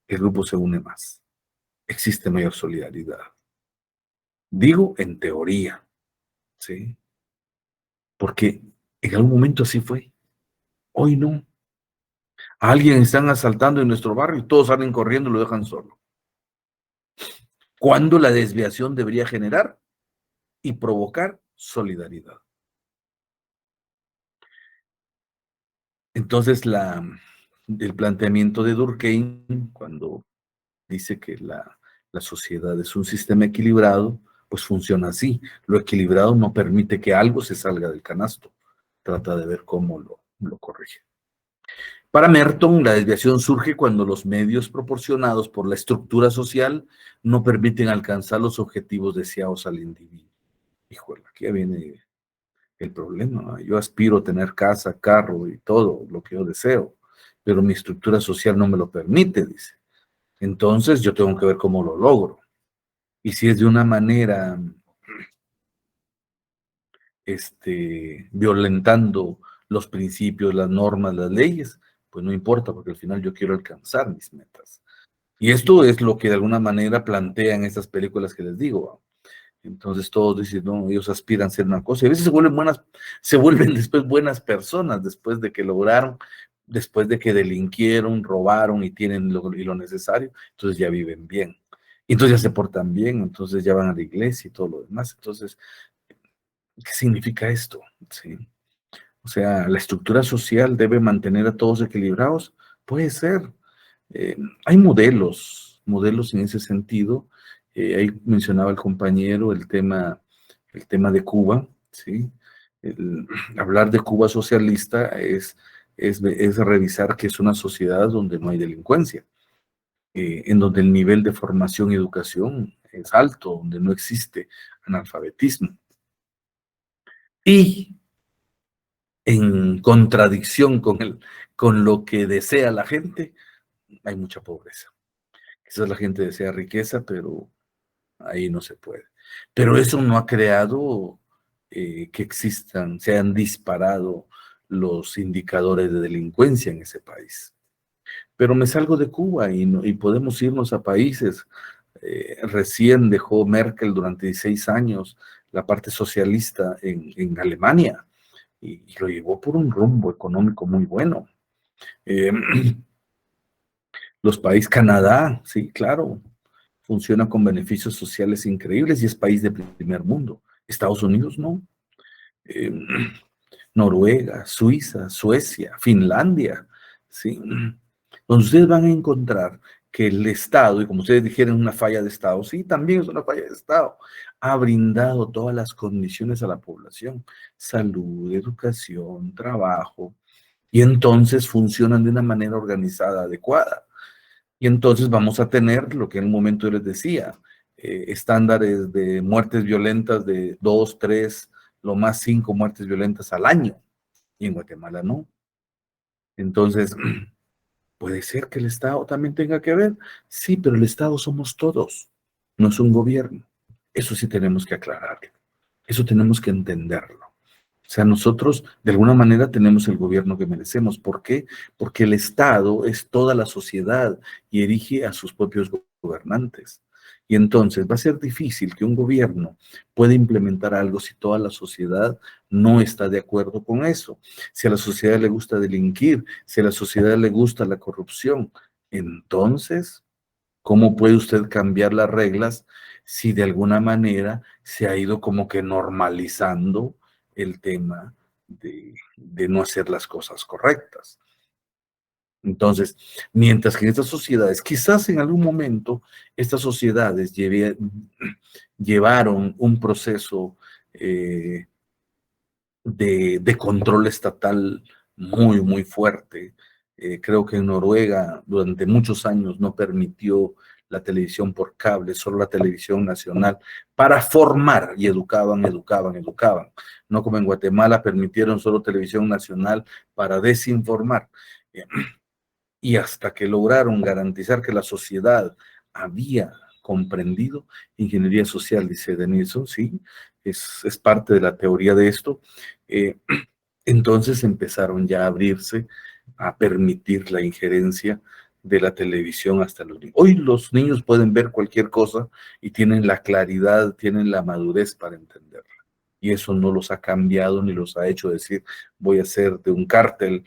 [SPEAKER 1] El grupo se une más. Existe mayor solidaridad. Digo en teoría, ¿sí? Porque en algún momento así fue. Hoy no. A alguien están asaltando en nuestro barrio y todos salen corriendo y lo dejan solo. ¿Cuándo la desviación debería generar y provocar solidaridad? Entonces, el planteamiento de Durkheim, cuando dice que la sociedad es un sistema equilibrado, pues funciona así. Lo equilibrado no permite que algo se salga del canasto. Trata de ver cómo lo corrige. Para Merton, la desviación surge cuando los medios proporcionados por la estructura social no permiten alcanzar los objetivos deseados al individuo. Híjole, aquí viene el problema, ¿no? Yo aspiro a tener casa, carro y todo lo que yo deseo, pero mi estructura social no me lo permite, dice. Entonces yo tengo que ver cómo lo logro. Y si es de una manera violentando los principios, las normas, las leyes, pues no importa, porque al final yo quiero alcanzar mis metas. Y esto es lo que de alguna manera plantean estas películas que les digo, ¿no? Entonces todos dicen, no, ellos aspiran a ser una cosa, y a veces se vuelven después buenas personas, después de que lograron, después de que delinquieron, robaron y tienen lo necesario, entonces ya viven bien. Entonces ya se portan bien, entonces ya van a la iglesia y todo lo demás. Entonces, ¿qué significa esto? ¿Sí? O sea, ¿la estructura social debe mantener a todos equilibrados? Puede ser. Hay modelos en ese sentido. Ahí mencionaba el compañero el tema de Cuba, ¿sí? Hablar de Cuba socialista es revisar que es una sociedad donde no hay delincuencia, en donde el nivel de formación y educación es alto, donde no existe analfabetismo. Y en contradicción con lo que desea la gente, hay mucha pobreza. Quizás la gente desea riqueza, pero ahí no se puede. Pero eso no ha creado que se han disparado los indicadores de delincuencia en ese país. Pero me salgo de Cuba y podemos irnos a países. Recién dejó Merkel durante 16 años la parte socialista en Alemania y lo llevó por un rumbo económico muy bueno. Los países, Canadá, sí, claro, funciona con beneficios sociales increíbles y es país de primer mundo. Estados Unidos no. Noruega, Suiza, Suecia, Finlandia, ¿sí? Donde ustedes van a encontrar que el Estado, y como ustedes dijeron, una falla de Estado, sí, también es una falla de Estado, ha brindado todas las condiciones a la población, salud, educación, trabajo, y entonces funcionan de una manera organizada, adecuada. Y entonces vamos a tener lo que en un momento yo les decía, estándares de muertes violentas de 2, 3, lo más 5 muertes violentas al año. Y en Guatemala no. Entonces, Puede ser que el Estado también tenga que ver. Sí, pero el Estado somos todos, no es un gobierno. Eso sí tenemos que aclararlo. Eso tenemos que entenderlo. O sea, nosotros de alguna manera tenemos el gobierno que merecemos. ¿Por qué? Porque el Estado es toda la sociedad y elige a sus propios gobernantes. Y entonces va a ser difícil que un gobierno pueda implementar algo si toda la sociedad no está de acuerdo con eso. Si a la sociedad le gusta delinquir, si a la sociedad le gusta la corrupción, entonces, ¿cómo puede usted cambiar las reglas si de alguna manera se ha ido como que normalizando el tema de no hacer las cosas correctas? Entonces, mientras que en estas sociedades, quizás en algún momento, estas sociedades llevaron un proceso de control estatal muy, muy fuerte. Creo que en Noruega durante muchos años no permitió la televisión por cable, solo la televisión nacional, para formar, y educaban. No como en Guatemala permitieron solo televisión nacional para desinformar. Y hasta que lograron garantizar que la sociedad había comprendido, ingeniería social, dice Denilson, sí, es parte de la teoría de esto, entonces empezaron ya a abrirse, a permitir la injerencia de la televisión hasta los niños. Hoy los niños pueden ver cualquier cosa y tienen la claridad, tienen la madurez para entenderla. Y eso no los ha cambiado ni los ha hecho decir, voy a ser de un cártel.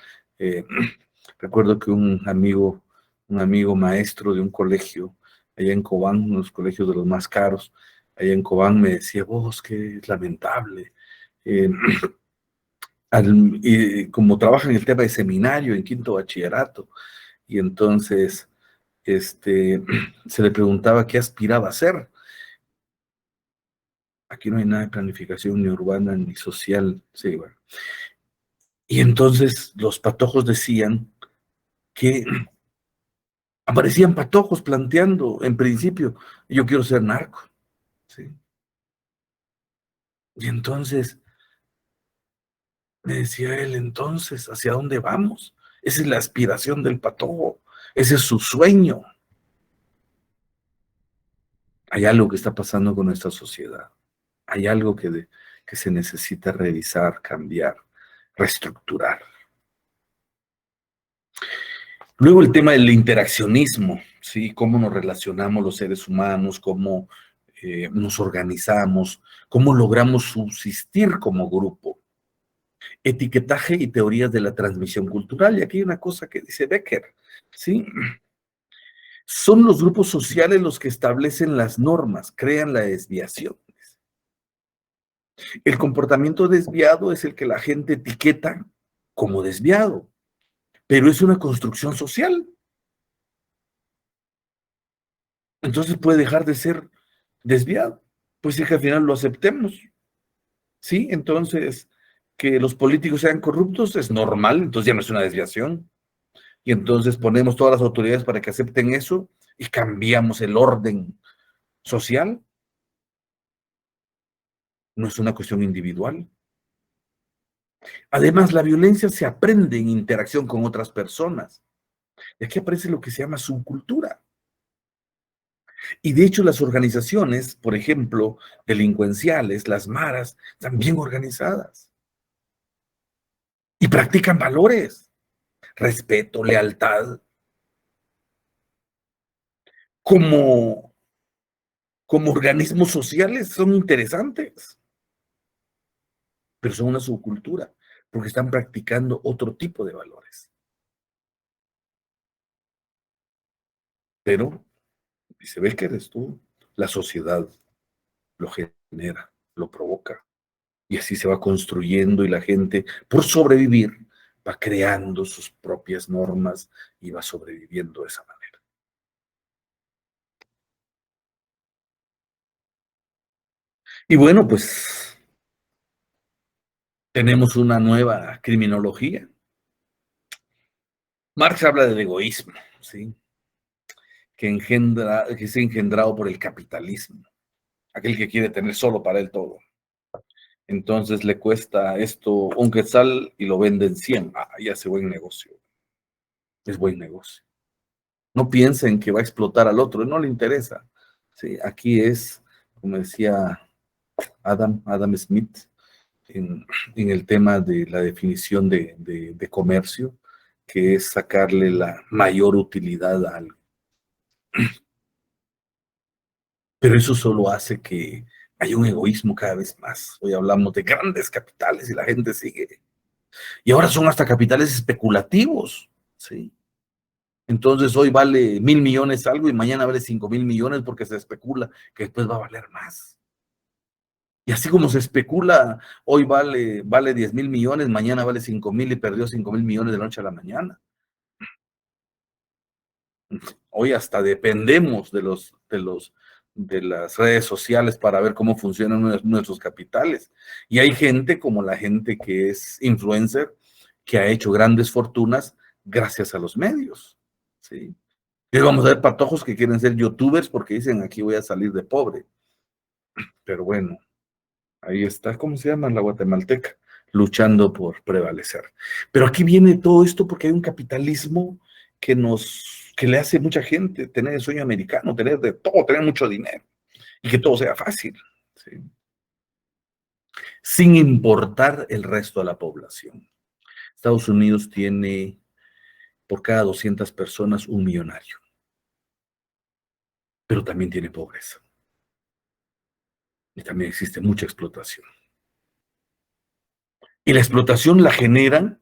[SPEAKER 1] Recuerdo que un amigo maestro de un colegio allá en Cobán, uno de los colegios de los más caros, allá en Cobán, me decía, vos, qué lamentable. Y como trabaja en el tema de seminario, en quinto bachillerato, y entonces se le preguntaba qué aspiraba a hacer. Aquí no hay nada de planificación ni urbana ni social, sí, bueno. Y entonces los patojos decían que aparecían patojos planteando, en principio, yo quiero ser narco, ¿sí? Y entonces me decía él, entonces, ¿hacia dónde vamos? Esa es la aspiración del patojo, ese es su sueño. Hay algo que está pasando con nuestra sociedad, hay algo que se necesita revisar, cambiar, reestructurar. Luego el tema del interaccionismo, ¿sí? Cómo nos relacionamos los seres humanos, cómo nos organizamos, cómo logramos subsistir como grupo. Etiquetaje y teorías de la transmisión cultural. Y aquí hay una cosa que dice Becker, ¿sí? Son los grupos sociales los que establecen las normas, crean la desviación. El comportamiento desviado es el que la gente etiqueta como desviado, pero es una construcción social. Entonces puede dejar de ser desviado. Pues sí que al final lo aceptemos. ¿Sí? Entonces, que los políticos sean corruptos es normal, entonces ya no es una desviación. Y entonces ponemos todas las autoridades para que acepten eso y cambiamos el orden social. No es una cuestión individual. Además, la violencia se aprende en interacción con otras personas. Y aquí aparece lo que se llama subcultura. Y de hecho las organizaciones, por ejemplo, delincuenciales, las maras, están bien organizadas. Y practican valores, respeto, lealtad. Como organismos sociales son interesantes, pero son una subcultura, porque están practicando otro tipo de valores. Pero, dice Becker, esto, la sociedad lo genera, lo provoca, y así se va construyendo y la gente, por sobrevivir, va creando sus propias normas y va sobreviviendo de esa manera. Y bueno, pues tenemos una nueva criminología. Marx habla del egoísmo, ¿sí? Que es engendrado por el capitalismo, aquel que quiere tener solo para él todo. Entonces le cuesta esto un quetzal y lo venden 100, ya hace buen negocio. es buen negocio. No piensen que va a explotar al otro, no le interesa. Sí, aquí es, como decía Adam Smith, en el tema de la definición de comercio, que es sacarle la mayor utilidad a algo. Pero eso solo hace que haya un egoísmo cada vez más. Hoy hablamos de grandes capitales y la gente sigue. Y ahora son hasta capitales especulativos, ¿sí? Entonces hoy vale 1.000 millones algo y mañana vale 5.000 millones porque se especula que después va a valer más. Y así como se especula, hoy vale 10.000 millones, mañana vale 5.000 y perdió 5.000 millones de la noche a la mañana. Hoy hasta dependemos de las redes sociales para ver cómo funcionan nuestros capitales. Y hay gente como la gente que es influencer, que ha hecho grandes fortunas gracias a los medios, ¿sí? Y vamos a ver patojos que quieren ser youtubers porque dicen, aquí voy a salir de pobre. Pero bueno, ahí está, ¿cómo se llama? La guatemalteca, luchando por prevalecer. Pero aquí viene todo esto porque hay un capitalismo que le hace a mucha gente tener el sueño americano, tener de todo, tener mucho dinero y que todo sea fácil, ¿sí? Sin importar el resto de la población. Estados Unidos tiene por cada 200 personas un millonario, pero también tiene pobreza. Y también existe mucha explotación. Y la explotación la generan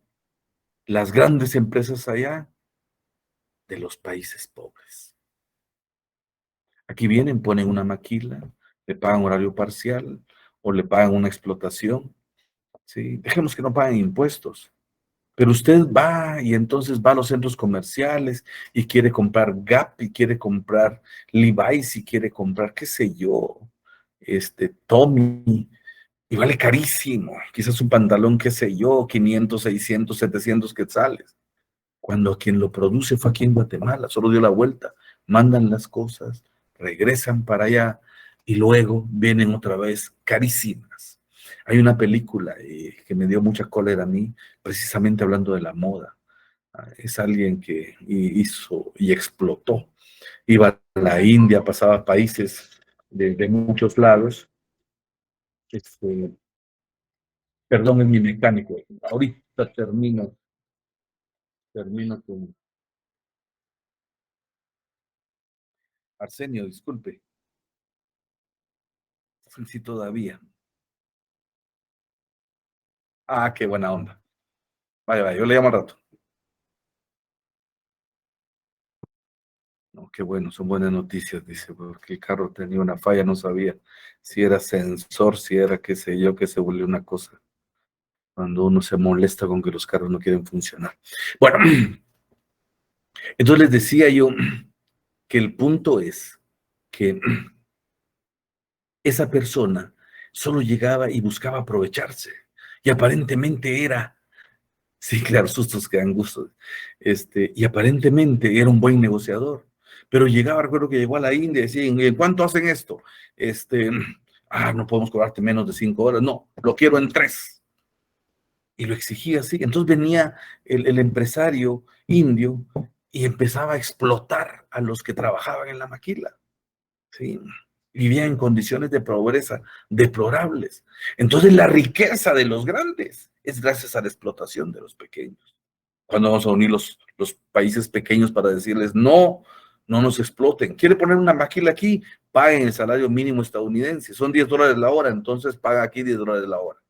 [SPEAKER 1] las grandes empresas allá de los países pobres. Aquí vienen, ponen una maquila, le pagan horario parcial o le pagan una explotación. ¿Sí? Dejemos que no paguen impuestos. Pero usted va y entonces va a los centros comerciales y quiere comprar Gap y quiere comprar Levi's y quiere comprar, qué sé yo, Tommy, y vale carísimo. Quizás un pantalón, qué sé yo, 500, 600, 700 quetzales. Cuando quien lo produce fue aquí en Guatemala, solo dio la vuelta, mandan las cosas, regresan para allá y luego vienen otra vez carísimas. Hay una película que me dio mucha cólera a mí, precisamente hablando de la moda. Es alguien que hizo y explotó. Iba a la India, pasaba a países de muchos lados. Perdón, es mi mecánico. Ahorita termino con Arsenio, disculpe. Sí, todavía. Ah, qué buena onda. Vaya, vaya, yo le llamo al rato. No, qué bueno, son buenas noticias, dice, porque el carro tenía una falla, no sabía si era sensor, si era qué sé yo, que se volvió una cosa. Cuando uno se molesta con que los carros no quieren funcionar. Bueno, entonces les decía yo que el punto es que esa persona solo llegaba y buscaba aprovecharse. Y aparentemente era, sí, claro, sustos que dan gusto. Y aparentemente era un buen negociador. Pero llegaba, recuerdo que llegó a la India y decía, ¿en cuánto hacen esto? No podemos cobrarte menos de 5 horas. No, lo quiero en 3. Y lo exigía así. Entonces venía el empresario indio y empezaba a explotar a los que trabajaban en la maquila. ¿Sí? Vivían en condiciones de pobreza deplorables. Entonces la riqueza de los grandes es gracias a la explotación de los pequeños. Cuando vamos a unir los países pequeños para decirles, no, no nos exploten. ¿Quiere poner una maquila aquí? Paguen el salario mínimo estadounidense. Son $10 la hora, entonces paga aquí $10 la hora.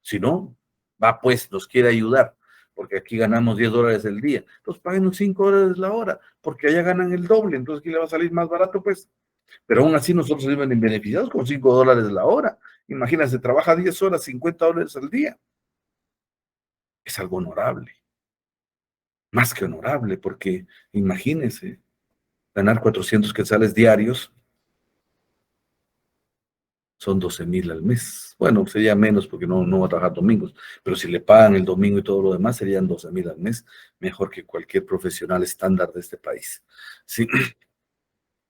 [SPEAKER 1] Si no, va pues, nos quiere ayudar, porque aquí ganamos $10 el día. Entonces paguen $5 la hora, porque allá ganan el doble, entonces aquí le va a salir más barato, pues. Pero aún así nosotros salimos beneficiados con $5 la hora. Imagínense, trabaja 10 horas, $50 al día. Es algo honorable. Más que honorable, porque imagínense, ganar 400 quetzales diarios son 12,000 al mes. Bueno, sería menos porque no va a trabajar domingos, pero si le pagan el domingo y todo lo demás, serían 12,000 al mes, mejor que cualquier profesional estándar de este país. Sí.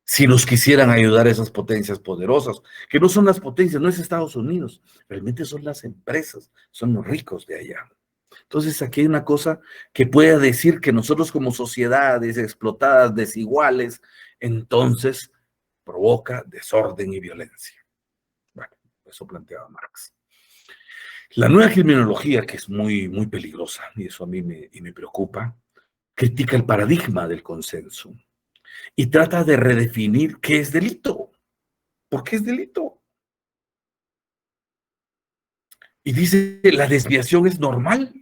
[SPEAKER 1] Si nos quisieran ayudar esas potencias poderosas, que no son las potencias, no es Estados Unidos, realmente son las empresas, son los ricos de allá. Entonces aquí hay una cosa que pueda decir que nosotros como sociedades explotadas, desiguales, entonces provoca desorden y violencia. Bueno, eso planteaba Marx. La nueva criminología, que es muy, muy peligrosa, y eso a mí me preocupa, critica el paradigma del consenso y trata de redefinir qué es delito. ¿Por qué es delito? Y dice, la desviación es normal.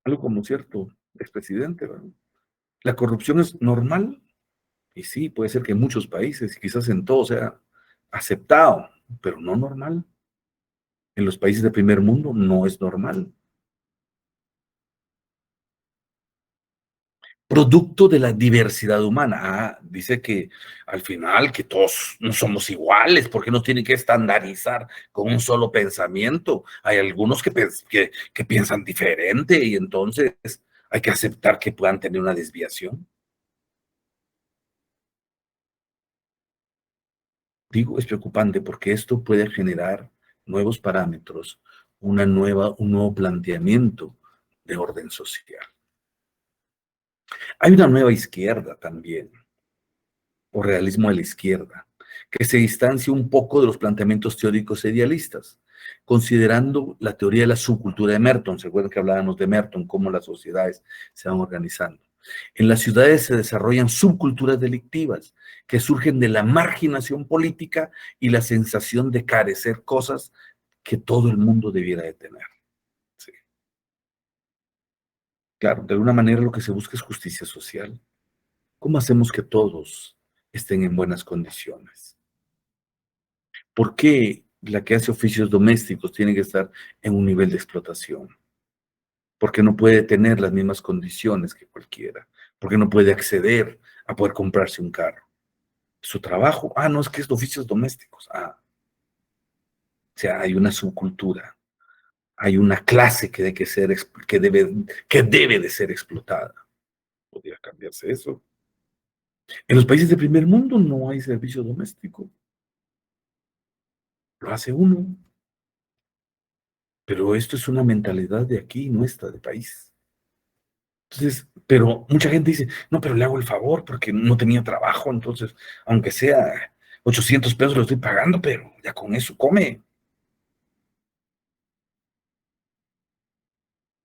[SPEAKER 1] Algo como cierto expresidente, ¿verdad? La corrupción es normal. Y sí, puede ser que en muchos países, quizás en todos, sea aceptado, pero no normal. En los países de primer mundo no es normal. Producto de la diversidad humana. Ah, dice que al final que todos no somos iguales, porque no tienen que estandarizar con un solo pensamiento. Hay algunos que piensan diferente y entonces hay que aceptar que puedan tener una desviación. Digo, es preocupante porque esto puede generar nuevos parámetros, un nuevo planteamiento de orden social. Hay una nueva izquierda también, o realismo de la izquierda, que se distancia un poco de los planteamientos teóricos e idealistas, considerando la teoría de la subcultura de Merton. ¿Se acuerdan que hablábamos de Merton, cómo las sociedades se van organizando? En las ciudades se desarrollan subculturas delictivas que surgen de la marginación política y la sensación de carecer cosas que todo el mundo debiera de tener. Sí. Claro, de alguna manera lo que se busca es justicia social. ¿Cómo hacemos que todos estén en buenas condiciones? ¿Por qué la que hace oficios domésticos tiene que estar en un nivel de explotación? Porque no puede tener las mismas condiciones que cualquiera, porque no puede acceder a poder comprarse un carro. Su trabajo, no, es que es de oficios domésticos. O sea, hay una subcultura, hay una clase que debe de ser explotada. Podría cambiarse eso. En los países de primer mundo no hay servicio doméstico. Lo hace uno. Pero esto es una mentalidad de aquí, nuestra, de país. Entonces, pero mucha gente dice, no, pero le hago el favor porque no tenía trabajo, entonces, aunque sea 800 pesos lo estoy pagando, pero ya con eso come.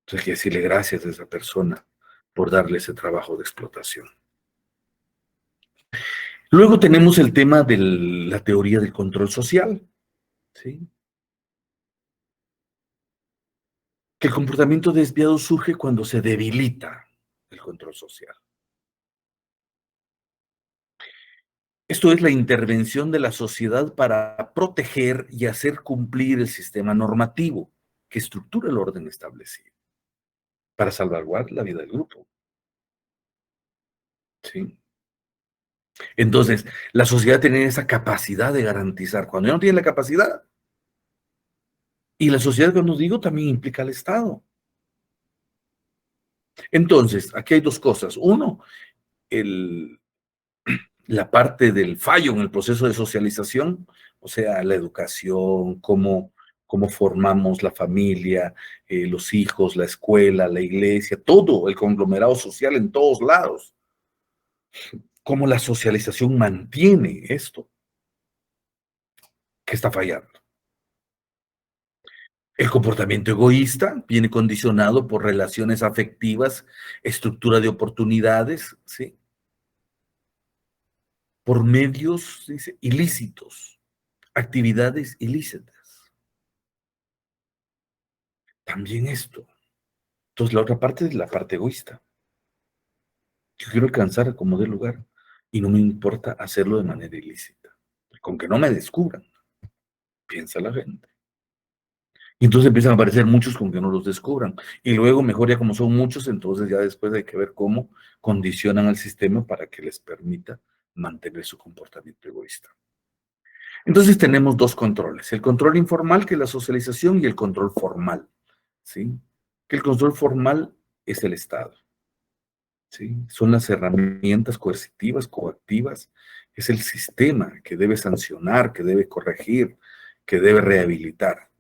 [SPEAKER 1] Entonces hay que decirle gracias a esa persona por darle ese trabajo de explotación. Luego tenemos el tema de la teoría del control social, ¿sí? Que el comportamiento desviado surge cuando se debilita el control social. Esto es la intervención de la sociedad para proteger y hacer cumplir el sistema normativo que estructura el orden establecido, para salvaguardar la vida del grupo. ¿Sí? Entonces, la sociedad tiene esa capacidad de garantizar. Cuando ya no tiene la capacidad, y la sociedad, cuando digo, también implica al Estado. Entonces, aquí hay dos cosas. Uno, la parte del fallo en el proceso de socialización, o sea, la educación, cómo formamos la familia, los hijos, la escuela, la iglesia, todo el conglomerado social en todos lados. Cómo la socialización mantiene esto que está fallando. El comportamiento egoísta viene condicionado por relaciones afectivas, estructura de oportunidades, ¿sí? Por medios, dice, ilícitos, actividades ilícitas. También esto. Entonces, la otra parte es la parte egoísta. Yo quiero alcanzar como dé lugar y no me importa hacerlo de manera ilícita. Con que no me descubran, piensa la gente. Y entonces empiezan a aparecer muchos con que no los descubran. Y luego, mejor ya como son muchos, entonces ya después hay que ver cómo condicionan al sistema para que les permita mantener su comportamiento egoísta. Entonces tenemos dos controles. El control informal, que es la socialización, y el control formal, ¿sí? Que el control formal es el Estado, ¿sí? Son las herramientas coercitivas, coactivas, es el sistema que debe sancionar, que debe corregir, que debe rehabilitar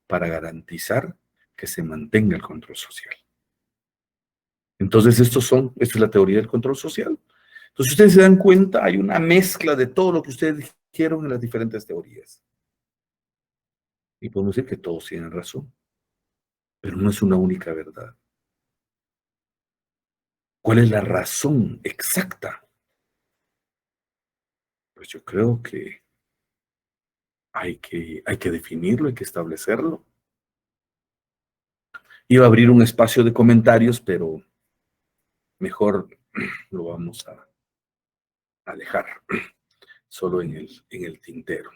[SPEAKER 1] para garantizar que se mantenga el control social. Entonces, esta es la teoría del control social. Entonces, ustedes se dan cuenta, hay una mezcla de todo lo que ustedes dijeron en las diferentes teorías. Y podemos decir que todos tienen razón, pero no es una única verdad. ¿Cuál es la razón exacta? Pues yo creo que hay que definirlo, hay que establecerlo. Iba a abrir un espacio de comentarios, pero mejor lo vamos a dejar solo en el tintero.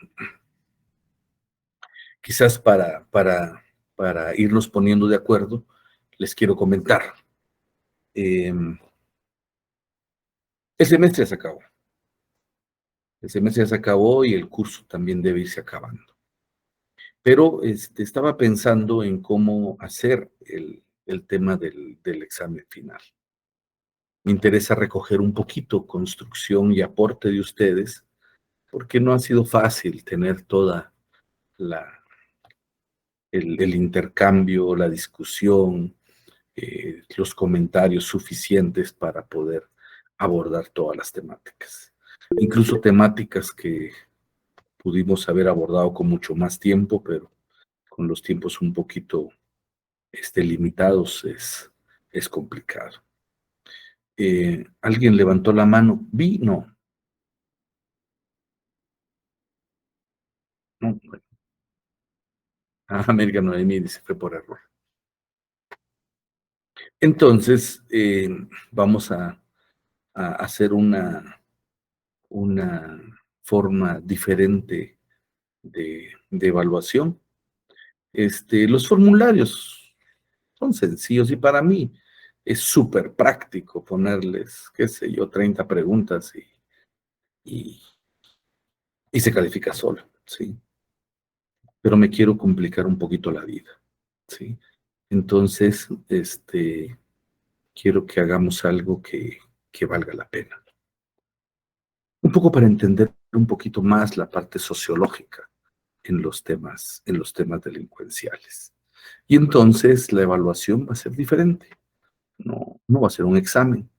[SPEAKER 1] Quizás para irnos poniendo de acuerdo, les quiero comentar. El semestre se acabó. El semestre ya se acabó y el curso también debe irse acabando. Pero estaba pensando en cómo hacer el tema del examen final. Me interesa recoger un poquito construcción y aporte de ustedes, porque no ha sido fácil tener toda el intercambio, la discusión, los comentarios suficientes para poder abordar todas las temáticas. Incluso temáticas que pudimos haber abordado con mucho más tiempo, pero con los tiempos un poquito limitados es complicado. ¿Alguien levantó la mano? ¿Vi? No. No. América Noemí dice, fue por error. Entonces, vamos a hacer una forma diferente de evaluación. Los formularios son sencillos y para mí es súper práctico ponerles, qué sé yo, 30 preguntas y se califica solo, ¿sí? Pero me quiero complicar un poquito la vida, ¿sí? Entonces, quiero que hagamos algo que valga la pena. Un poco para entender un poquito más la parte sociológica en los temas delincuenciales. Y entonces la evaluación va a ser diferente. No va a ser un examen.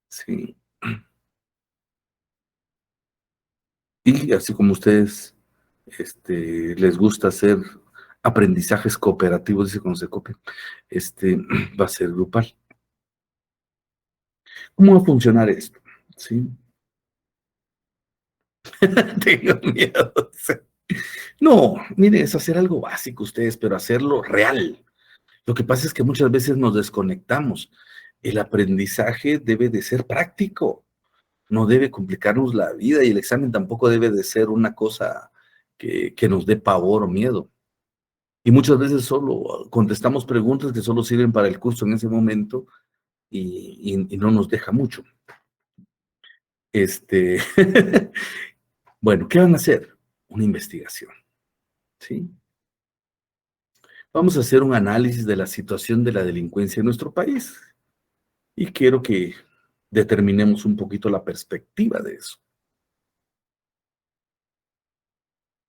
[SPEAKER 1] Sí. Y así como ustedes les gusta hacer aprendizajes cooperativos, dice cuando se copia, va a ser grupal. ¿Cómo va a funcionar esto? ¿Sí? Tengo miedo. No, mire, es hacer algo básico ustedes, pero hacerlo real. Lo que pasa es que muchas veces nos desconectamos. El aprendizaje debe de ser práctico, no debe complicarnos la vida y el examen tampoco debe de ser una cosa que nos dé pavor o miedo. Y muchas veces solo contestamos preguntas que solo sirven para el curso en ese momento y no nos deja mucho. Bueno, ¿qué van a hacer? Una investigación, ¿sí? Vamos a hacer un análisis de la situación de la delincuencia en nuestro país. Y quiero que determinemos un poquito la perspectiva de eso.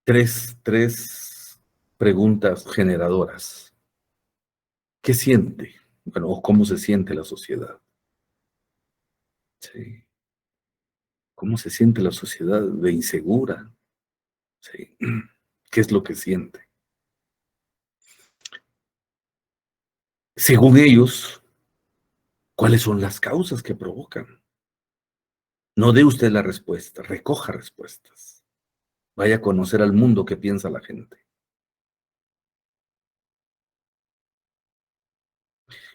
[SPEAKER 1] Tres preguntas generadoras. ¿Qué siente? Bueno, o cómo se siente la sociedad. Sí. ¿Cómo se siente la sociedad de insegura? Sí. ¿Qué es lo que siente? Según ellos, ¿cuáles son las causas que provocan? No dé usted la respuesta, recoja respuestas. Vaya a conocer al mundo qué piensa la gente.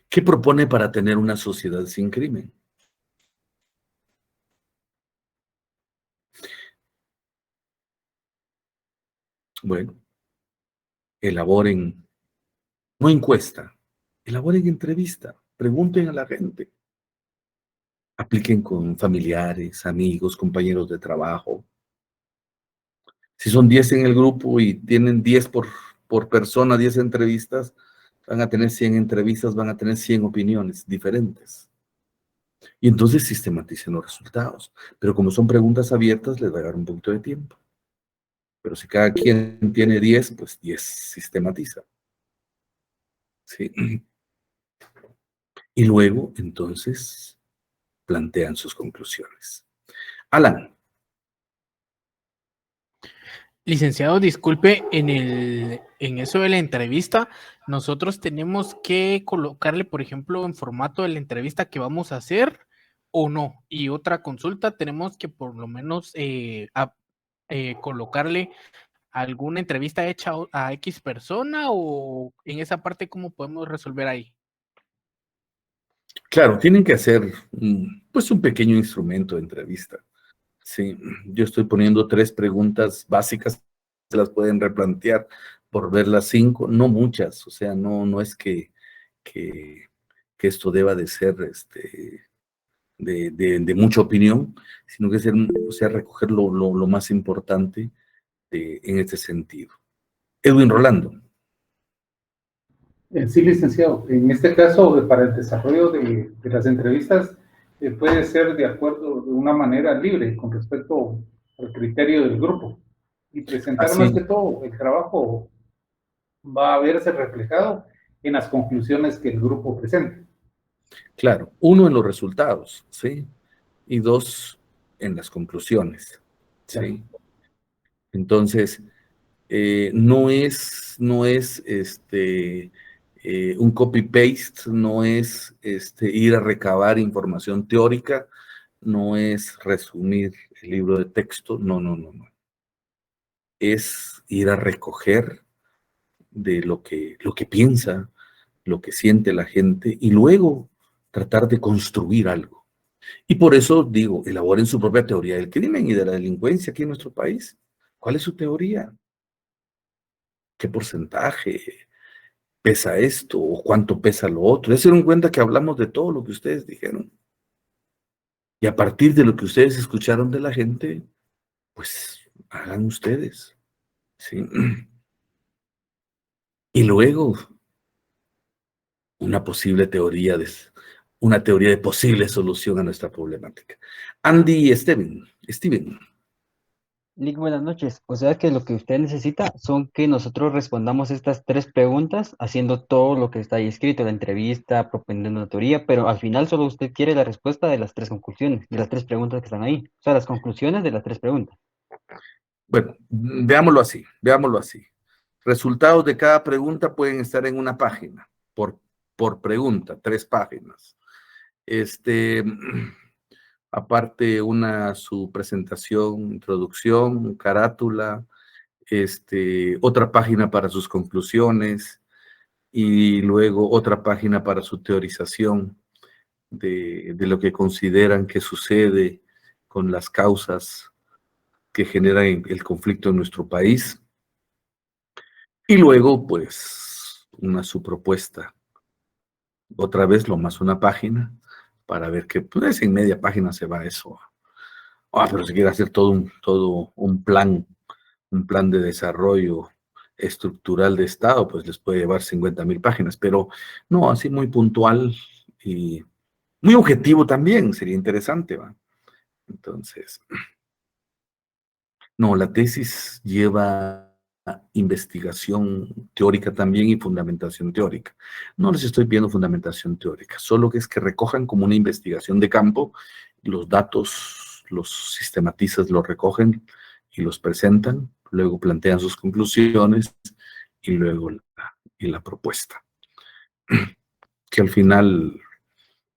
[SPEAKER 1] ¿Qué propone para tener una sociedad sin crimen? Bueno, elaboren, no encuesta, elaboren entrevista, pregunten a la gente, apliquen con familiares, amigos, compañeros de trabajo. Si son 10 en el grupo y tienen 10 por persona, 10 entrevistas, van a tener 100 entrevistas, van a tener 100 opiniones diferentes. Y entonces sistematicen los resultados. Pero como son preguntas abiertas, les va a dar un poquito de tiempo. Pero si cada quien tiene 10, pues 10 sistematiza. ¿sí? Y luego, entonces, plantean sus conclusiones. Alan.
[SPEAKER 4] Licenciado, disculpe, en eso de la entrevista, nosotros tenemos que colocarle, por ejemplo, en formato de la entrevista que vamos a hacer o no. Y otra consulta, tenemos que por lo menos colocarle alguna entrevista hecha a X persona, o en esa parte, ¿cómo podemos resolver ahí?
[SPEAKER 1] Claro, tienen que hacer pues un pequeño instrumento de entrevista. Sí, yo estoy poniendo 3 preguntas básicas, se las pueden replantear por ver las 5, no muchas, o sea, no es que esto deba de ser de mucha opinión, sino que ser, o sea, recoger lo más importante en este sentido. Edwin Rolando.
[SPEAKER 6] Sí, licenciado. En este caso, para el desarrollo de las entrevistas, puede ser de acuerdo de una manera libre con respecto al criterio del grupo y presentar
[SPEAKER 1] Así.
[SPEAKER 6] más que todo el trabajo va a verse reflejado en las conclusiones que el grupo presente.
[SPEAKER 1] Claro, 1 en los resultados, ¿sí? Y 2 en las conclusiones, ¿sí?
[SPEAKER 6] Claro.
[SPEAKER 1] Entonces, no es un copy-paste, no es ir a recabar información teórica, no es resumir el libro de texto, no. Es ir a recoger de lo que piensa, lo que siente la gente, y luego tratar de construir algo. Y por eso digo, elaboren su propia teoría del crimen y de la delincuencia aquí en nuestro país. ¿Cuál es su teoría? ¿Qué porcentaje pesa esto o cuánto pesa lo otro? Ya se dieron cuenta que hablamos de todo lo que ustedes dijeron. Y a partir de lo que ustedes escucharon de la gente, pues hagan ustedes, ¿sí? Y luego una teoría de posible solución a nuestra problemática. Andy y Steven.
[SPEAKER 9] Lick, buenas noches. O sea que lo que usted necesita son que nosotros respondamos estas 3 preguntas haciendo todo lo que está ahí escrito, la entrevista, proponiendo una teoría, pero al final solo usted quiere la respuesta de las 3 conclusiones, de las 3 preguntas que están ahí. O sea, las conclusiones de las 3 preguntas.
[SPEAKER 1] Bueno, veámoslo así. Resultados de cada pregunta pueden estar en una página, por pregunta, 3 páginas. Aparte su presentación, introducción, carátula, otra página para sus conclusiones y luego otra página para su teorización de lo que consideran que sucede con las causas que generan el conflicto en nuestro país. Y luego, pues, su propuesta. Otra vez, lo más una página, para ver que, pues, en media página se va eso. Pero si quiere hacer todo un plan de desarrollo estructural de Estado, pues les puede llevar 50,000 páginas, pero no, así muy puntual y muy objetivo también, sería interesante, ¿va? Entonces, no, la tesis lleva investigación teórica también y fundamentación teórica. No les estoy pidiendo fundamentación teórica, solo que es que recojan como una investigación de campo los datos, los sistematizan, los recogen y los presentan, luego plantean sus conclusiones y luego la propuesta. Que al final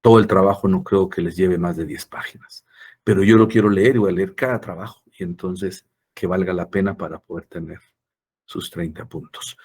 [SPEAKER 1] todo el trabajo no creo que les lleve más de 10 páginas, pero yo lo quiero leer y voy a leer cada trabajo y entonces que valga la pena para poder tener sus 30 puntos.